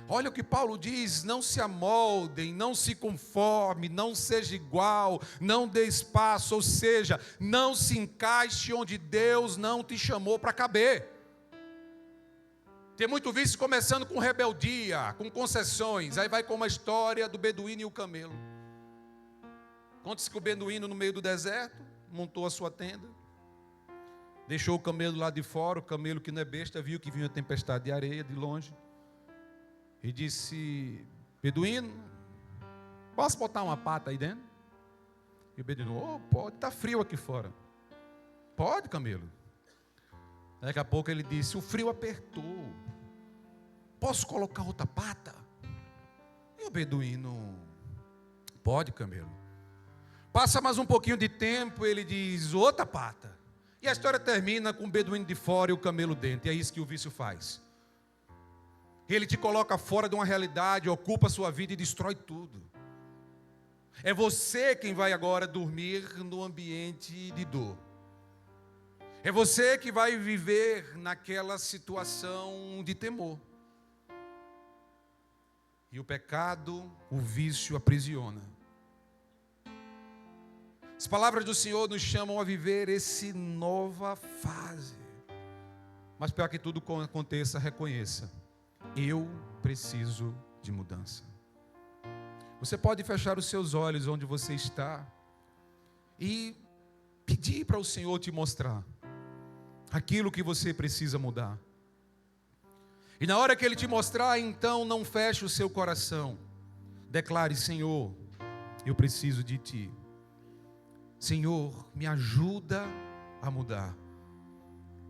Olha o que Paulo diz: não se amoldem, não se conforme, não seja igual, não dê espaço, ou seja, não se encaixe onde Deus não te chamou para caber. Tem muito vício começando com rebeldia, com concessões, aí vai com uma história do beduíno e o camelo. Conta-se que o beduíno no meio do deserto montou a sua tenda, deixou o camelo lá de fora. O camelo, que não é besta, viu que vinha uma tempestade de areia de longe e disse: beduíno, posso botar uma pata aí dentro? E o beduíno: oh, pode, está frio aqui fora. Pode, camelo. Daqui a pouco ele disse: o frio apertou, posso colocar outra pata? E o beduíno: pode, camelo. Passa mais um pouquinho de tempo, ele diz: outra pata. E a história termina com o beduíno de fora e o camelo dentro. E é isso que o vício faz. Ele te coloca fora de uma realidade, ocupa a sua vida e destrói tudo. É você quem vai agora dormir no ambiente de dor. É você que vai viver naquela situação de temor. E o pecado, o vício aprisiona. As palavras do Senhor nos chamam a viver essa nova fase. Mas para que tudo aconteça, reconheça: eu preciso de mudança. Você pode fechar os seus olhos onde você está e pedir para o Senhor te mostrar aquilo que você precisa mudar. E na hora que Ele te mostrar, então não feche o seu coração. Declare: Senhor, eu preciso de Ti. Senhor, me ajuda a mudar.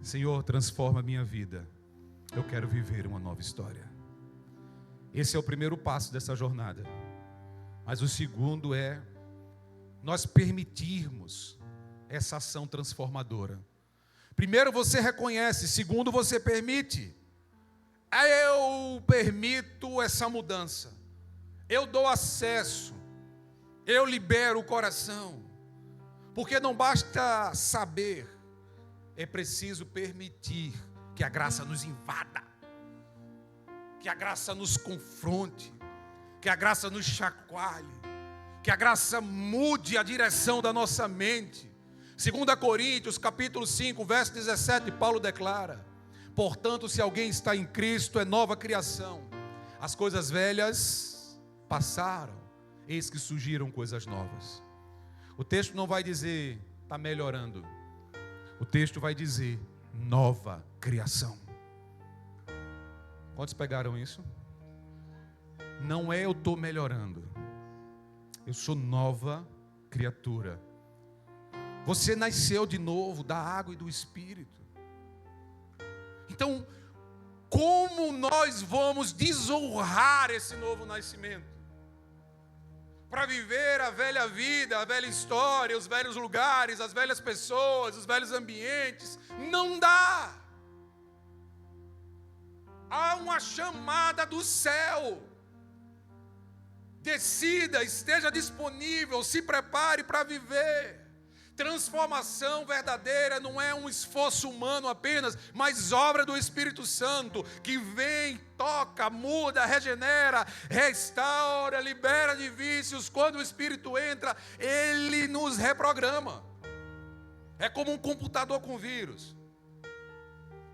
Senhor, transforma a minha vida. Eu quero viver uma nova história. Esse é o primeiro passo dessa jornada. Mas o segundo é nós permitirmos essa ação transformadora. Primeiro você reconhece, segundo você permite. Eu permito essa mudança. Eu dou acesso. Eu libero o coração. Porque não basta saber, é preciso permitir que a graça nos invada, que a graça nos confronte, que a graça nos chacoalhe, que a graça mude a direção da nossa mente. 2 Coríntios, capítulo 5, verso 17, Paulo declara: portanto, se alguém está em Cristo, é nova criação. As coisas velhas passaram, eis que surgiram coisas novas. O texto não vai dizer está melhorando. O texto vai dizer nova criação. Quantos pegaram isso? Não é eu estou melhorando. Eu sou nova criatura. Você nasceu de novo da água e do Espírito. Então, como nós vamos desonrar esse novo nascimento? Para viver a velha vida, a velha história, os velhos lugares, as velhas pessoas, os velhos ambientes. Não dá. Há uma chamada do céu. Decida, esteja disponível, se prepare para viver. Transformação verdadeira não é um esforço humano apenas, mas obra do Espírito Santo, que vem, toca, muda, regenera, restaura, libera de vícios. Quando o Espírito entra, Ele nos reprograma. É como um computador com vírus.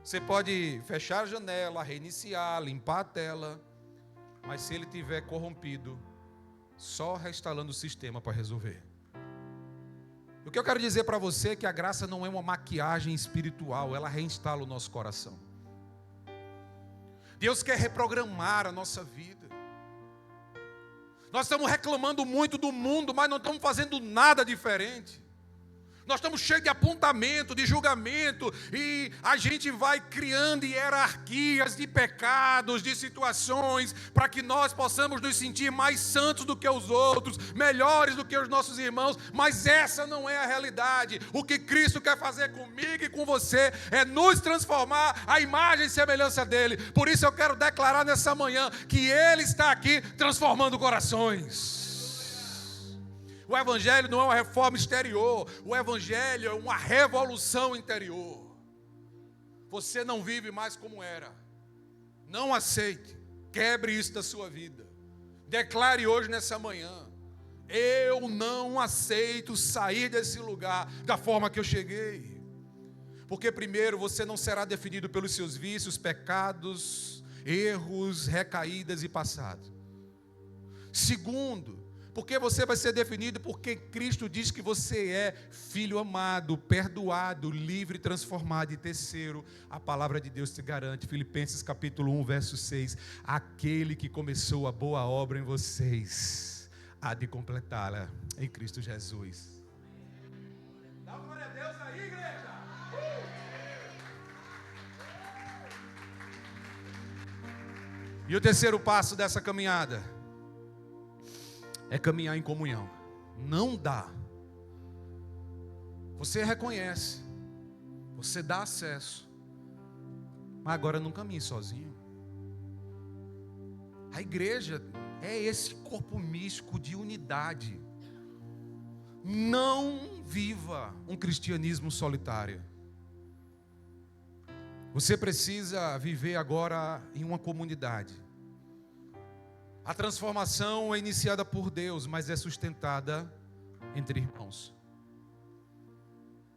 Você pode fechar a janela, reiniciar, limpar a tela, mas se ele estiver corrompido, só reinstalando o sistema para resolver. O que eu quero dizer para você é que a graça não é uma maquiagem espiritual, ela reinstala o nosso coração. Deus quer reprogramar a nossa vida. Nós estamos reclamando muito do mundo, mas não estamos fazendo nada diferente. Nós estamos cheios de apontamento, de julgamento, e a gente vai criando hierarquias de pecados, de situações, para que nós possamos nos sentir mais santos do que os outros, melhores do que os nossos irmãos, mas essa não é a realidade. O que Cristo quer fazer comigo e com você é nos transformar à imagem e semelhança dele. Por isso eu quero declarar nessa manhã que ele está aqui transformando corações. O Evangelho não é uma reforma exterior, o Evangelho é uma revolução interior. Você não vive mais como era. Não aceite, quebre isso da sua vida. Declare hoje nessa manhã: eu não aceito sair desse lugar da forma que eu cheguei. Porque primeiro, você não será definido pelos seus vícios, pecados, erros, recaídas e passado. Segundo, porque você vai ser definido porque Cristo diz que você é filho amado, perdoado, livre, transformado. E terceiro, a palavra de Deus te garante, Filipenses capítulo 1, verso 6, aquele que começou a boa obra em vocês, há de completá-la em Cristo Jesus. Dá glória a Deus aí, igreja! E o terceiro passo dessa caminhada é caminhar em comunhão. Não dá. Você reconhece, você dá acesso, mas agora não caminhe sozinho. A igreja é esse corpo místico de unidade. Não viva um cristianismo solitário. Você precisa viver agora em uma comunidade. A transformação é iniciada por Deus, mas é sustentada entre irmãos.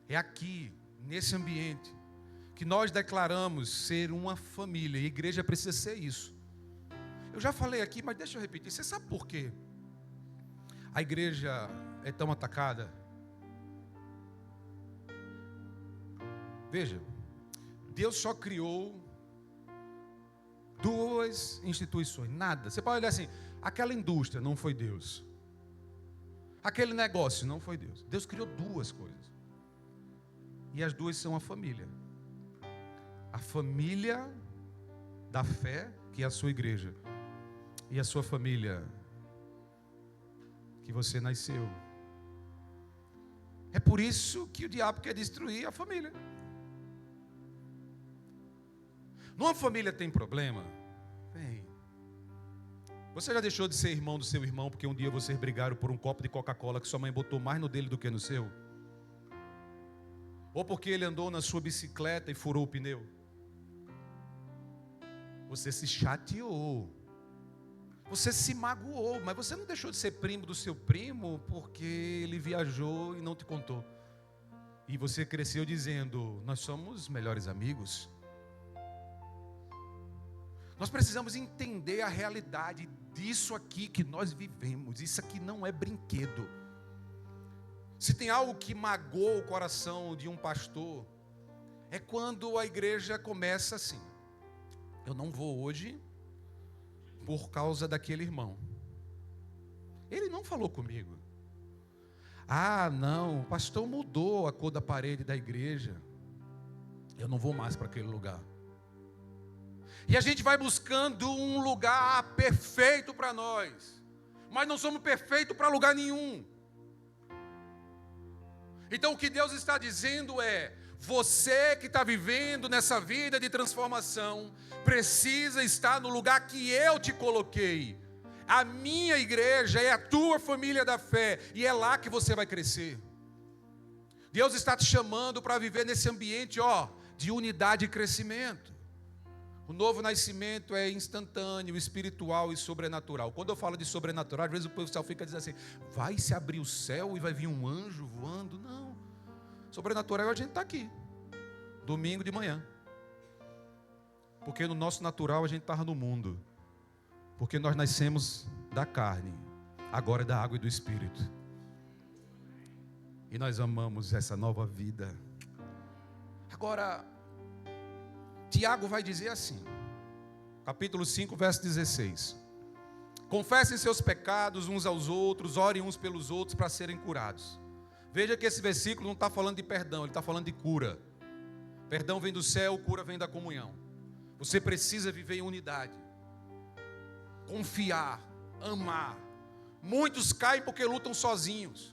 É aqui, nesse ambiente, que nós declaramos ser uma família. E a igreja precisa ser isso. Eu já falei aqui, mas deixa eu repetir. Você sabe por quê a igreja é tão atacada? Veja, Deus só criou duas instituições, nada. Você pode olhar assim, aquela indústria não foi Deus. Aquele negócio não foi Deus. Deus criou duas coisas. E as duas são a família. A família da fé, que é a sua igreja. E a sua família, que você nasceu. É por isso que o diabo quer destruir a família. Numa família tem problema? Tem. Você já deixou de ser irmão do seu irmão porque um dia vocês brigaram por um copo de Coca-Cola que sua mãe botou mais no dele do que no seu? Ou porque ele andou na sua bicicleta e furou o pneu? Você se chateou. Você se magoou, mas você não deixou de ser primo do seu primo porque ele viajou e não te contou. E você cresceu dizendo, nós somos melhores amigos. Nós precisamos entender a realidade disso aqui que nós vivemos. Isso aqui não é brinquedo. Se tem algo que magoa o coração de um pastor, é quando a igreja começa assim: eu não vou hoje por causa daquele irmão. Ele não falou comigo. Ah, não, o pastor mudou a cor da parede da igreja. Eu não vou mais para aquele lugar. E a gente vai buscando um lugar perfeito para nós, mas não somos perfeitos para lugar nenhum. Então o que Deus está dizendo é: você que está vivendo nessa vida de transformação, precisa estar no lugar que eu te coloquei. A minha igreja é a tua família da fé, e é lá que você vai crescer. Deus está te chamando para viver nesse ambiente, de unidade e crescimento. O novo nascimento é instantâneo, espiritual e sobrenatural. Quando eu falo de sobrenatural, às vezes o pessoal fica dizendo assim: vai se abrir o céu e vai vir um anjo voando. Não. Sobrenatural é a gente estar aqui, domingo de manhã. Porque no nosso natural a gente estava no mundo. Porque nós nascemos da carne, agora é da água e do Espírito. E nós amamos essa nova vida. Agora, Tiago vai dizer assim, capítulo 5, verso 16: confessem seus pecados uns aos outros, orem uns pelos outros para serem curados. Veja que esse versículo não está falando de perdão, ele está falando de cura. Perdão vem do céu, cura vem da comunhão. Você precisa viver em unidade, confiar, amar. Muitos caem porque lutam sozinhos,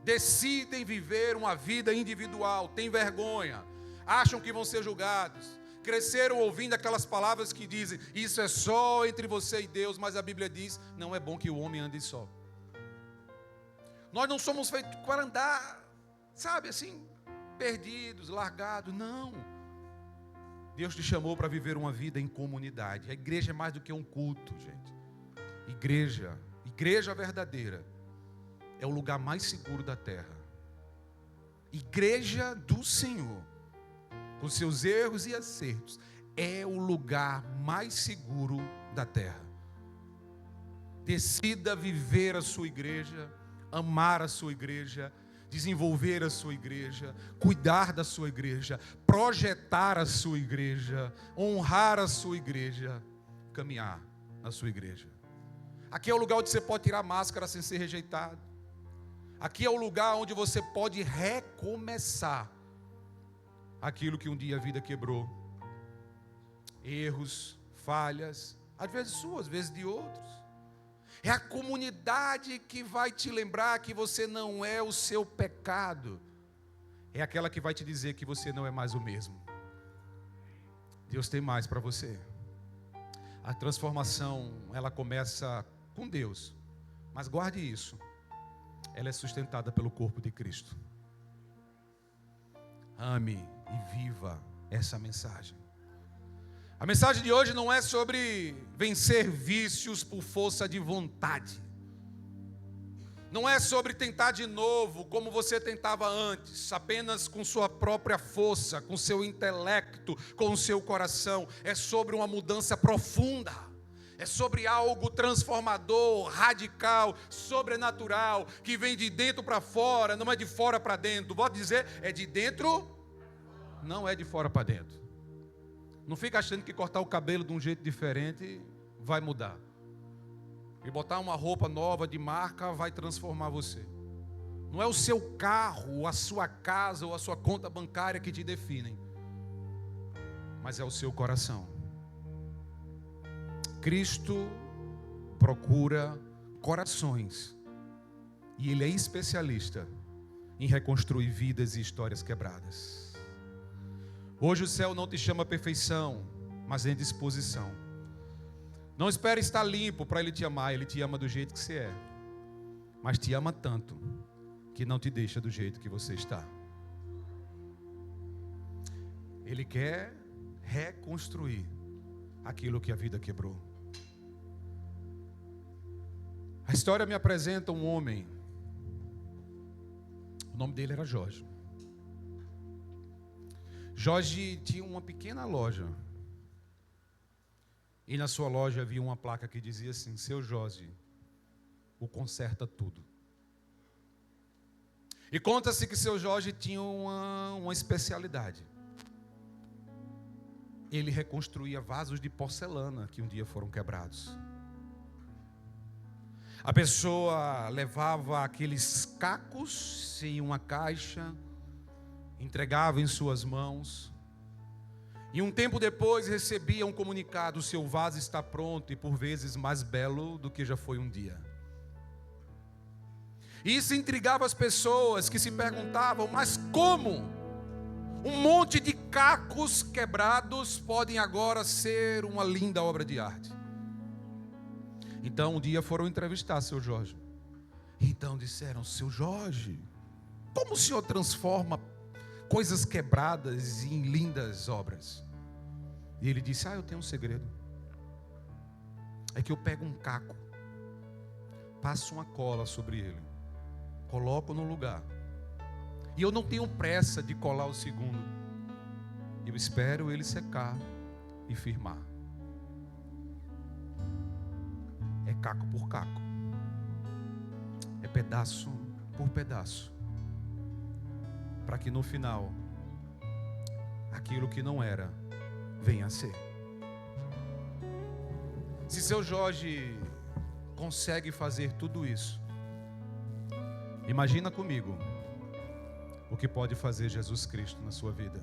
decidem viver uma vida individual, têm vergonha, acham que vão ser julgados, cresceram ouvindo aquelas palavras que dizem, isso é só entre você e Deus, mas a Bíblia diz, não é bom que o homem ande só. Nós não somos feitos para andar, sabe, assim, perdidos, largados, não. Deus te chamou para viver uma vida em comunidade. A igreja é mais do que um culto, gente. Igreja verdadeira é o lugar mais seguro da terra. Igreja do Senhor, com seus erros e acertos, é o lugar mais seguro da terra. Decida viver a sua igreja, amar a sua igreja, desenvolver a sua igreja, cuidar da sua igreja, projetar a sua igreja, honrar a sua igreja, caminhar na sua igreja. Aqui é o lugar onde você pode tirar a máscara sem ser rejeitado. Aqui é o lugar onde você pode recomeçar aquilo que um dia a vida quebrou. Erros, falhas, às vezes suas, às vezes de outros. É a comunidade que vai te lembrar que você não é o seu pecado. É aquela que vai te dizer que você não é mais o mesmo. Deus tem mais para você. A transformação, ela começa com Deus. Mas guarde isso. Ela é sustentada pelo corpo de Cristo. Ame e viva essa mensagem. A mensagem de hoje não é sobre vencer vícios por força de vontade. Não é sobre tentar de novo como você tentava antes, apenas com sua própria força, com seu intelecto, com o seu coração. É sobre uma mudança profunda. É sobre algo transformador, radical, sobrenatural, que vem de dentro para fora, não é de fora para dentro. Vou dizer, é de dentro, não é de fora para dentro. Não fica achando que cortar o cabelo de um jeito diferente vai mudar. E botar uma roupa nova de marca vai transformar você. Não é o seu carro, a sua casa ou a sua conta bancária que te definem. Mas é o seu coração. Cristo procura corações. E Ele é especialista em reconstruir vidas e histórias quebradas. Hoje o céu não te chama a perfeição, mas em disposição. Não espere estar limpo para Ele te amar. Ele te ama do jeito que você é, mas te ama tanto que não te deixa do jeito que você está. Ele quer reconstruir aquilo que a vida quebrou. A história me apresenta um homem. O nome dele era Jorge. Jorge tinha uma pequena loja. E na sua loja havia uma placa que dizia assim: seu Jorge, o conserta tudo. E conta-se que seu Jorge tinha uma especialidade. Ele reconstruía vasos de porcelana que um dia foram quebrados. A pessoa levava aqueles cacos em uma caixa, entregava em suas mãos, e um tempo depois recebia um comunicado: o seu vaso está pronto e por vezes mais belo do que já foi um dia. E isso intrigava as pessoas que se perguntavam: mas como um monte de cacos quebrados podem agora ser uma linda obra de arte? Então um dia foram entrevistar seu Jorge. Então disseram: seu Jorge, como o senhor transforma coisas quebradas em lindas obras? E ele disse: eu tenho um segredo. É que eu pego um caco, passo uma cola sobre ele, coloco no lugar, e eu não tenho pressa de colar o segundo. Eu espero ele secar e firmar. É caco por caco, é pedaço por pedaço, para que no final aquilo que não era venha a ser. Se seu Jorge consegue fazer tudo isso, imagina comigo o que pode fazer Jesus Cristo na sua vida.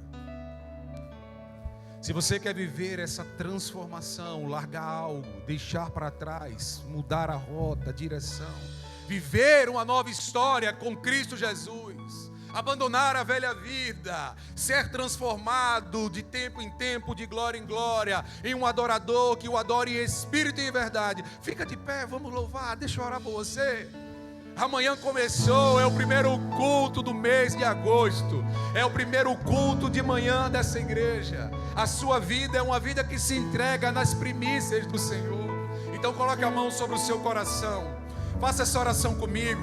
Se você quer viver essa transformação, largar algo, deixar para trás, mudar a rota, a direção, viver uma nova história com Cristo Jesus, abandonar a velha vida, ser transformado de tempo em tempo, de glória em glória, em um adorador que o adore em espírito e em verdade. Fica de pé, vamos louvar, deixa eu orar por você. Amanhã começou, é o primeiro culto do mês de agosto, é o primeiro culto de manhã dessa igreja. A sua vida é uma vida que se entrega nas primícias do Senhor. Então coloque a mão sobre o seu coração, faça essa oração comigo,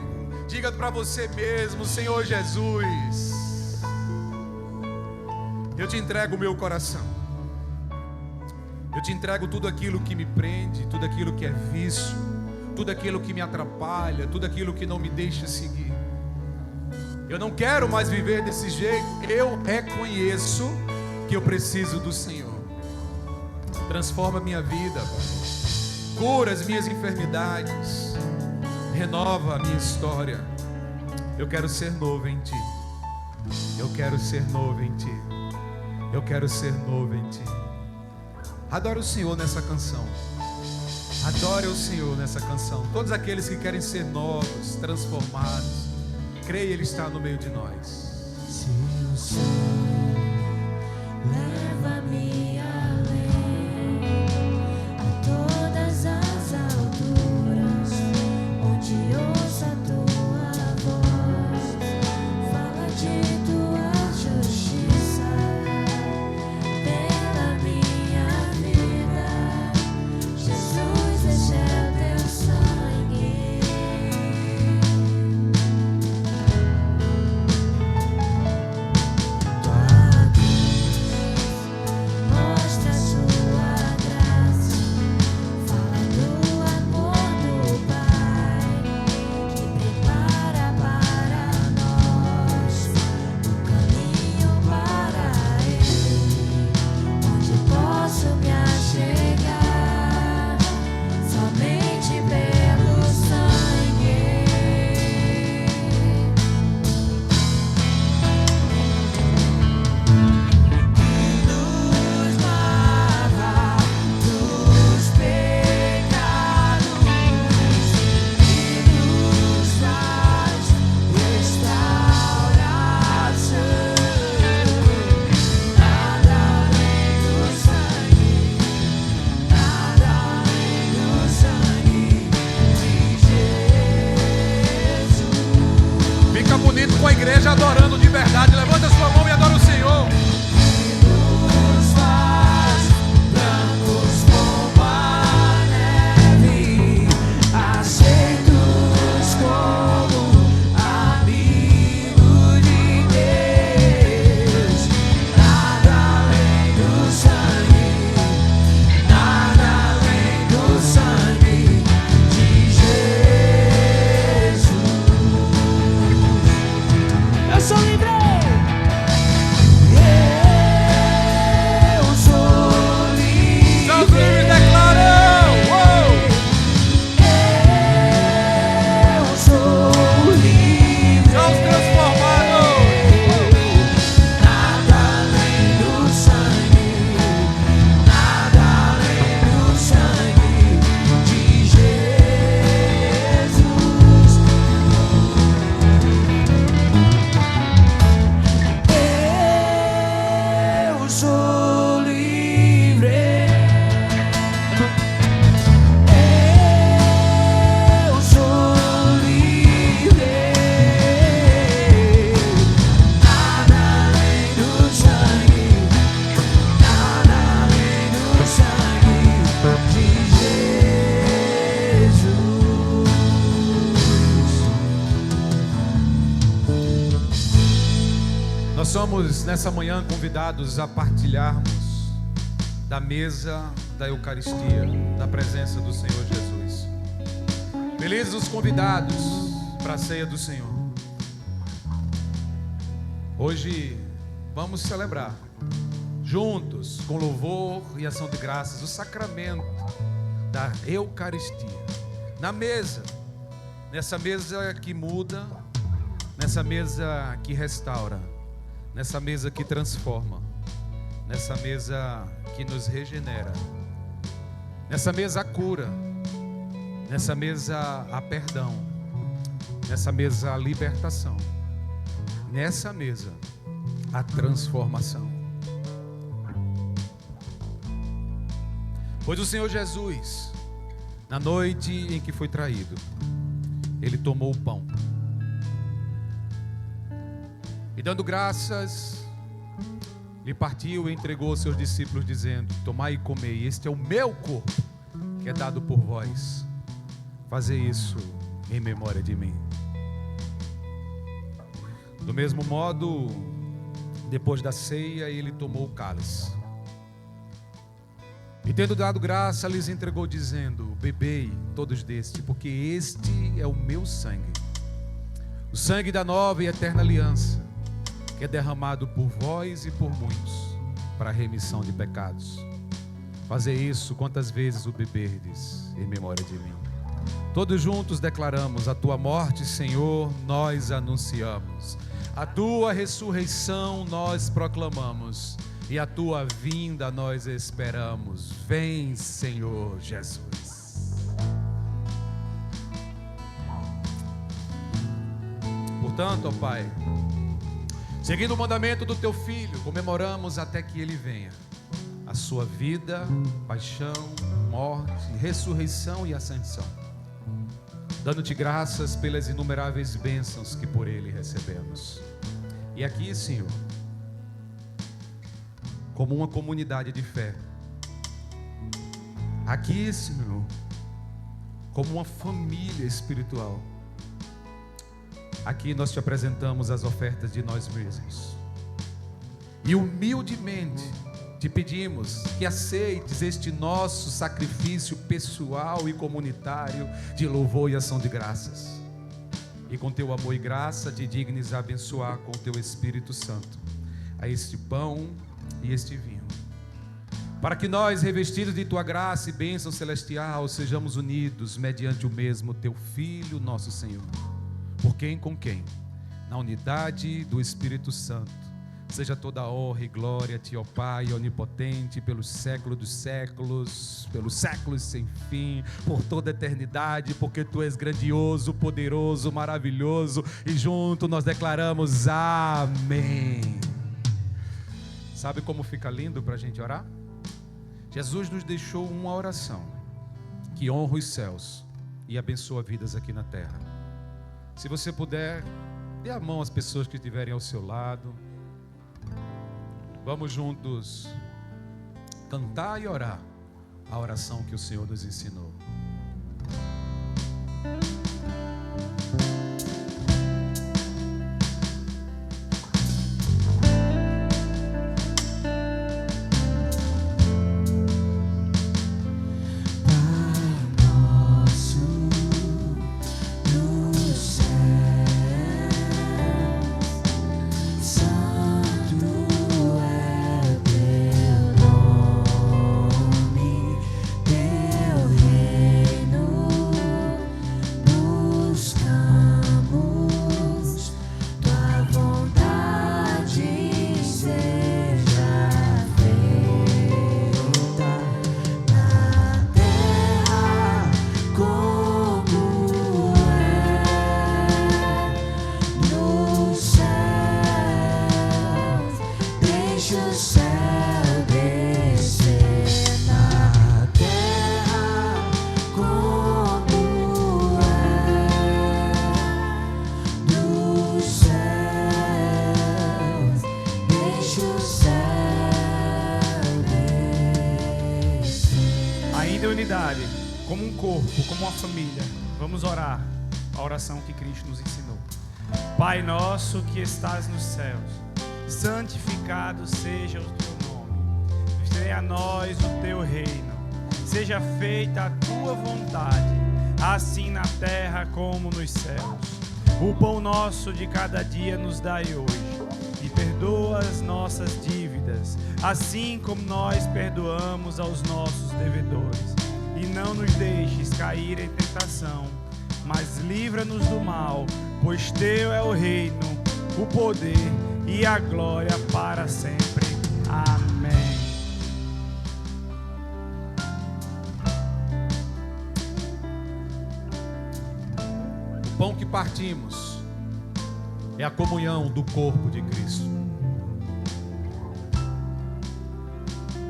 diga para você mesmo: Senhor Jesus, eu te entrego o meu coração, eu te entrego tudo aquilo que me prende, tudo aquilo que é vício, tudo aquilo que me atrapalha, tudo aquilo que não me deixa seguir. Eu não quero mais viver desse jeito. Eu reconheço que eu preciso do Senhor. Transforma a minha vida, Pai. Cura as minhas enfermidades, renova a minha história. Eu quero ser novo em Ti. Eu quero ser novo em Ti. Eu quero ser novo em Ti. Adore o Senhor nessa canção. Adore o Senhor nessa canção. Todos aqueles que querem ser novos, transformados, creia, Ele está no meio de nós. Se o Senhor leva-me além, a todas as alturas, onde ouço a Tua voz, fala de Tua justiça pela minha vida, Jesus, deixa Teu sangue. Mostra Sua graça, fala do amor do Pai, que prepara para nós o caminho para Ele, onde posso me achegar somente pelo sangue. Nos lava dos pecados e nos faz restauração. Nada além do sangue, nada além do sangue de Jesus. Fica bonito com a igreja adorando de verdade. Levanta a sua mão e adora o Senhor. Nos faz brancos como a neve, aceitos como amigo de Deus. Nada além do sangue, nada além do sangue de Jesus. Eu sou livre. Eu sou livre. Deus livre declarou. Eu sou livre. Deus transformado. Nada além do sangue, nada além do sangue de Jesus. Eu sou livre. Eu sou livre. Nada além do sangue, nada além do sangue de Jesus. Nós somos nessa manhã convidados a partilharmos da mesa da Eucaristia, da presença do Senhor Jesus. Felizes os convidados para a ceia do Senhor. Hoje vamos celebrar juntos, com louvor e ação de graças, o sacramento da Eucaristia. Na mesa, nessa mesa que muda, nessa mesa que restaura, nessa mesa que transforma, nessa mesa que nos regenera, nessa mesa a cura, nessa mesa a perdão, nessa mesa a libertação, nessa mesa a transformação. Pois o Senhor Jesus, na noite em que foi traído, Ele tomou o pão e, dando graças, lhe partiu e entregou aos seus discípulos, dizendo: tomai e comei, este é o meu corpo, que é dado por vós. Fazei isso em memória de mim. Do mesmo modo, depois da ceia, ele tomou o cálice e, tendo dado graça, lhes entregou, dizendo: bebei todos deste, porque este é o meu sangue, o sangue da nova e eterna aliança, que é derramado por vós e por muitos, para a remissão de pecados. Fazei isso quantas vezes o beberdes, em memória de mim. Todos juntos declaramos: a tua morte, Senhor, nós anunciamos. A tua ressurreição nós proclamamos. E a tua vinda nós esperamos. Vem, Senhor Jesus. Portanto, ó Pai, seguindo o mandamento do teu Filho, comemoramos até que ele venha a sua vida, paixão, morte, ressurreição e ascensão, dando-te graças pelas inumeráveis bênçãos que por ele recebemos. E aqui, Senhor, como uma comunidade de fé, aqui, Senhor, como uma família espiritual, aqui nós te apresentamos as ofertas de nós mesmos e humildemente te pedimos que aceites este nosso sacrifício pessoal e comunitário de louvor e ação de graças, e com teu amor e graça te dignes a abençoar com o teu Espírito Santo a este pão e este vinho, para que nós, revestidos de tua graça e bênção celestial, sejamos unidos mediante o mesmo teu Filho, nosso Senhor, por quem, com quem, na unidade do Espírito Santo, seja toda a honra e glória a ti, ó Pai onipotente, pelos séculos dos séculos, pelos séculos sem fim, por toda a eternidade, porque tu és grandioso, poderoso, maravilhoso, e junto nós declaramos amém. Sabe como fica lindo para a gente orar? Jesus nos deixou uma oração que honra os céus e abençoa vidas aqui na terra. Se você puder, dê a mão às pessoas que estiverem ao seu lado. Vamos juntos cantar e orar a oração que o Senhor nos ensinou. Como um corpo, como uma família, vamos orar a oração que Cristo nos ensinou. Pai nosso que estás nos céus, santificado seja o teu nome. Venha a nós o teu reino. Seja feita a tua vontade, assim na terra como nos céus. O pão nosso de cada dia nos dai hoje. E perdoa as nossas dívidas, assim como nós perdoamos aos nossos devedores. E não nos deixes cair em tentação, mas livra-nos do mal, pois teu é o reino, o poder e a glória para sempre. Amém. O pão que partimos é a comunhão do corpo de Cristo.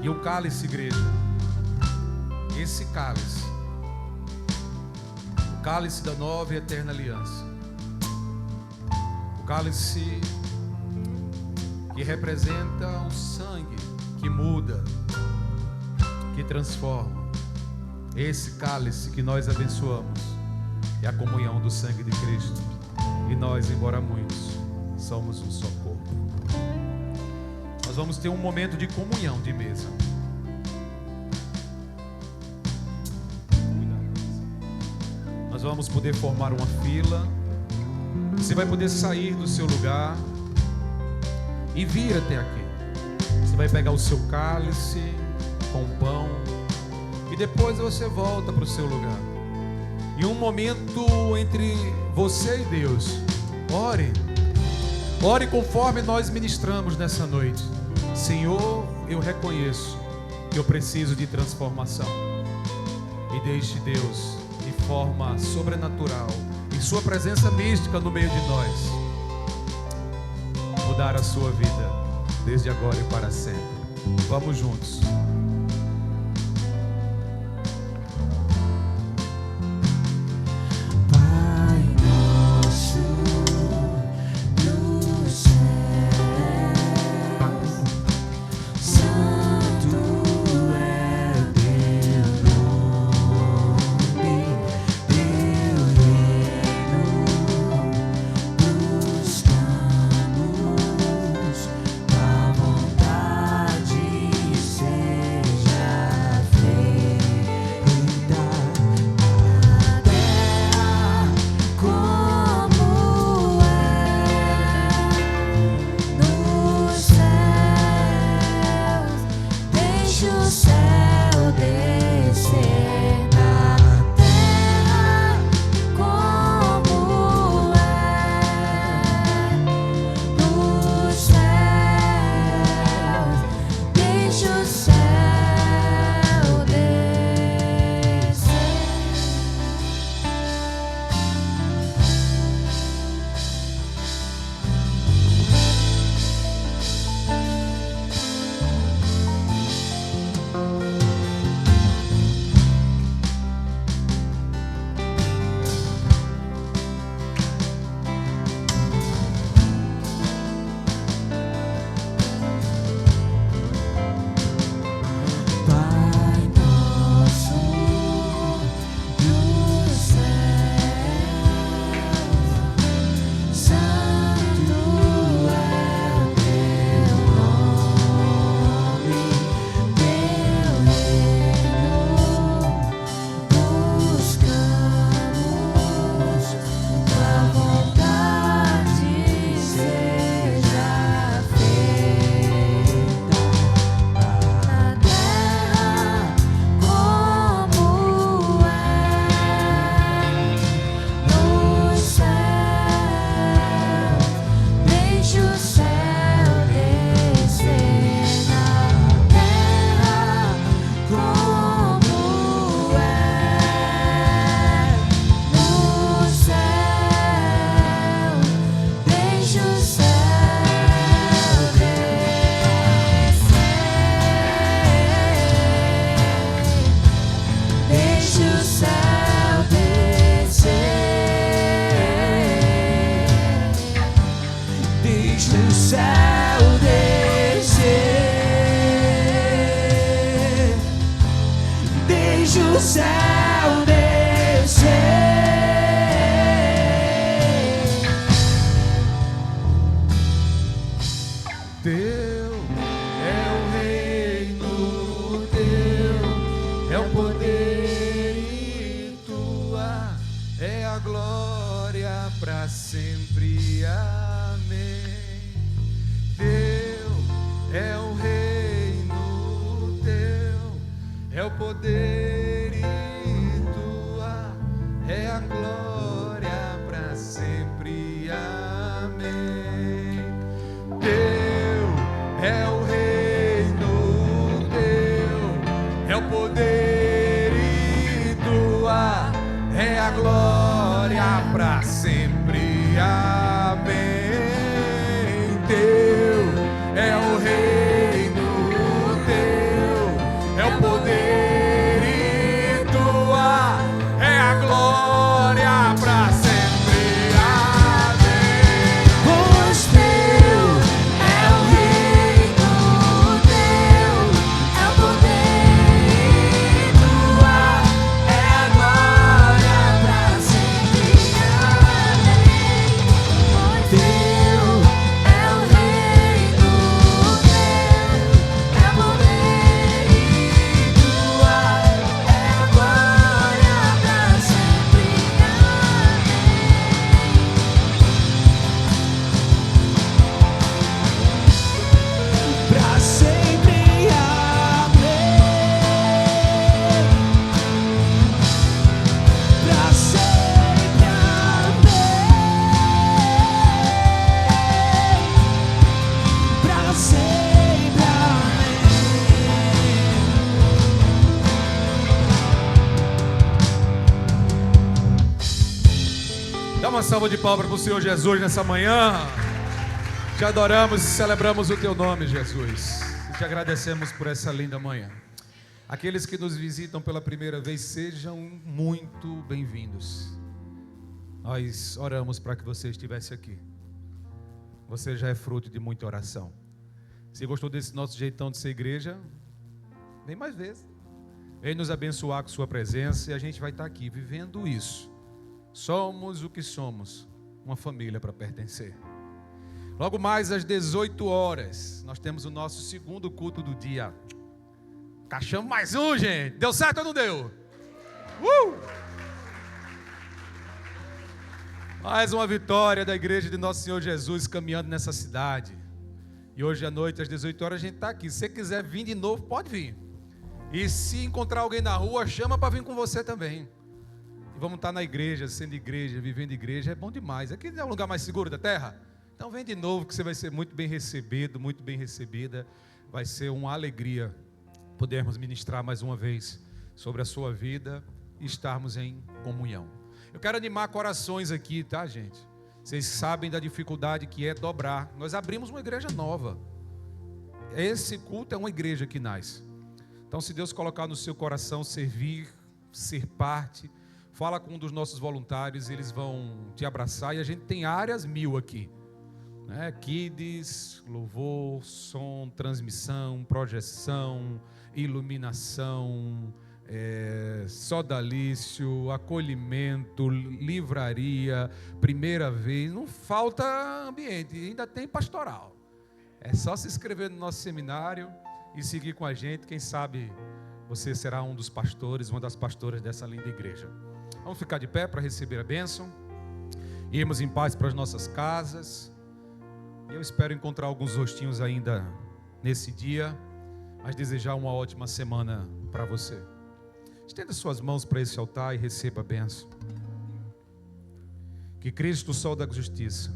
E o cálice, igreja, esse cálice, o cálice da nova e eterna aliança, o cálice que representa o sangue que muda, que transforma, esse cálice que nós abençoamos é a comunhão do sangue de Cristo. E nós, embora muitos, somos um só corpo. Nós vamos ter um momento de comunhão de mesa. Nós vamos poder formar uma fila. Você vai poder sair do seu lugar e vir até aqui. Você vai pegar o seu cálice com pão e depois você volta para o seu lugar. E um momento entre você e Deus. Ore conforme nós ministramos nessa noite. Senhor, eu reconheço que eu preciso de transformação. E deixe Deus, de forma sobrenatural, em sua presença mística no meio de nós, mudar a sua vida, desde agora e para sempre. Vamos juntos. É o poder e tua é a glória. para sempre. Amém. Teu é o reino, teu é o poder e tua é a glória para sempre. Amém. Pois teu é o reino, teu é o poder e tua é a glória para sempre. Amém. Pois teu é o reino, teu é o poder e tua é a glória para sempre. Pra sempre, amém. Pra sempre, amém. Pra sempre, Dá uma salva de palmas para o Senhor Jesus nessa manhã. Te adoramos e celebramos o teu nome, Jesus. E te agradecemos por essa linda manhã. Aqueles que nos visitam pela primeira vez, sejam muito bem-vindos. Nós oramos para que você estivesse aqui. Você já é fruto de muita oração. Se gostou desse nosso jeitão de ser igreja, vem mais vezes. Vem nos abençoar com sua presença e a gente vai estar aqui vivendo isso. Somos o que somos, uma família para pertencer. Logo mais às 18 horas, nós temos o nosso segundo culto do dia. Cachamos mais um, gente. Deu certo ou não deu? Mais uma vitória da igreja de Nosso Senhor Jesus caminhando nessa cidade. E hoje à noite, às 18 horas, a gente está aqui. Se você quiser vir de novo, pode vir. E se encontrar alguém na rua, chama para vir com você também. E vamos estar na igreja, sendo igreja, vivendo igreja. É bom demais. Aqui é o lugar mais seguro da terra. Então vem de novo, que você vai ser muito bem recebido, muito bem recebida. Vai ser uma alegria podermos ministrar mais uma vez sobre a sua vida e estarmos em comunhão. Eu quero animar corações aqui, tá, gente? Vocês sabem da dificuldade que é dobrar. Nós abrimos uma igreja nova. Esse culto é uma igreja que nasce. Então, se Deus colocar no seu coração servir, ser parte, fala com um dos nossos voluntários, eles vão te abraçar. E a gente tem áreas 1000 aqui. Kids, louvor, som, transmissão, projeção, iluminação, sodalício, acolhimento, livraria, primeira vez. Não falta ambiente, ainda tem pastoral. É só se inscrever no nosso seminário e seguir com a gente. Quem sabe você será um dos pastores, uma das pastoras dessa linda igreja. Vamos ficar de pé para receber a bênção. Irmos em paz para as nossas casas. Eu espero encontrar alguns rostinhos ainda nesse dia, mas desejar uma ótima semana para você. Estenda suas mãos para esse altar e receba a bênção. Que Cristo, o sol da justiça,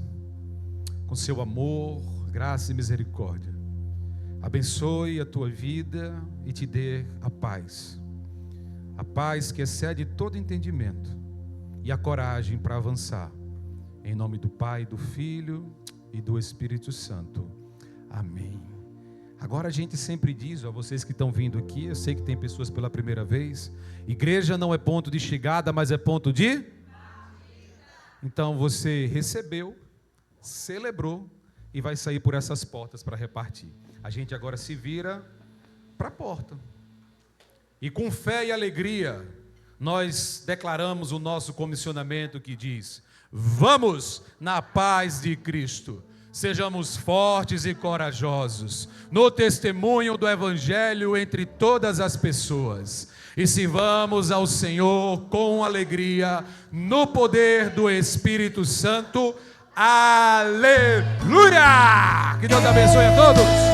com seu amor, graça e misericórdia, abençoe a tua vida e te dê a paz. A paz que excede todo entendimento e a coragem para avançar. Em nome do Pai, do Filho e do Espírito Santo. Amém. Agora a gente sempre diz, a vocês que estão vindo aqui, eu sei que tem pessoas pela primeira vez, igreja não é ponto de chegada, mas é ponto de... Então você recebeu, celebrou e vai sair por essas portas para repartir. A gente agora se vira para a porta. E com fé e alegria, nós declaramos o nosso comissionamento que diz: vamos na paz de Cristo. Sejamos fortes e corajosos no testemunho do Evangelho entre todas as pessoas. E sirvamos ao Senhor com alegria, no poder do Espírito Santo. Aleluia! Que Deus abençoe a todos.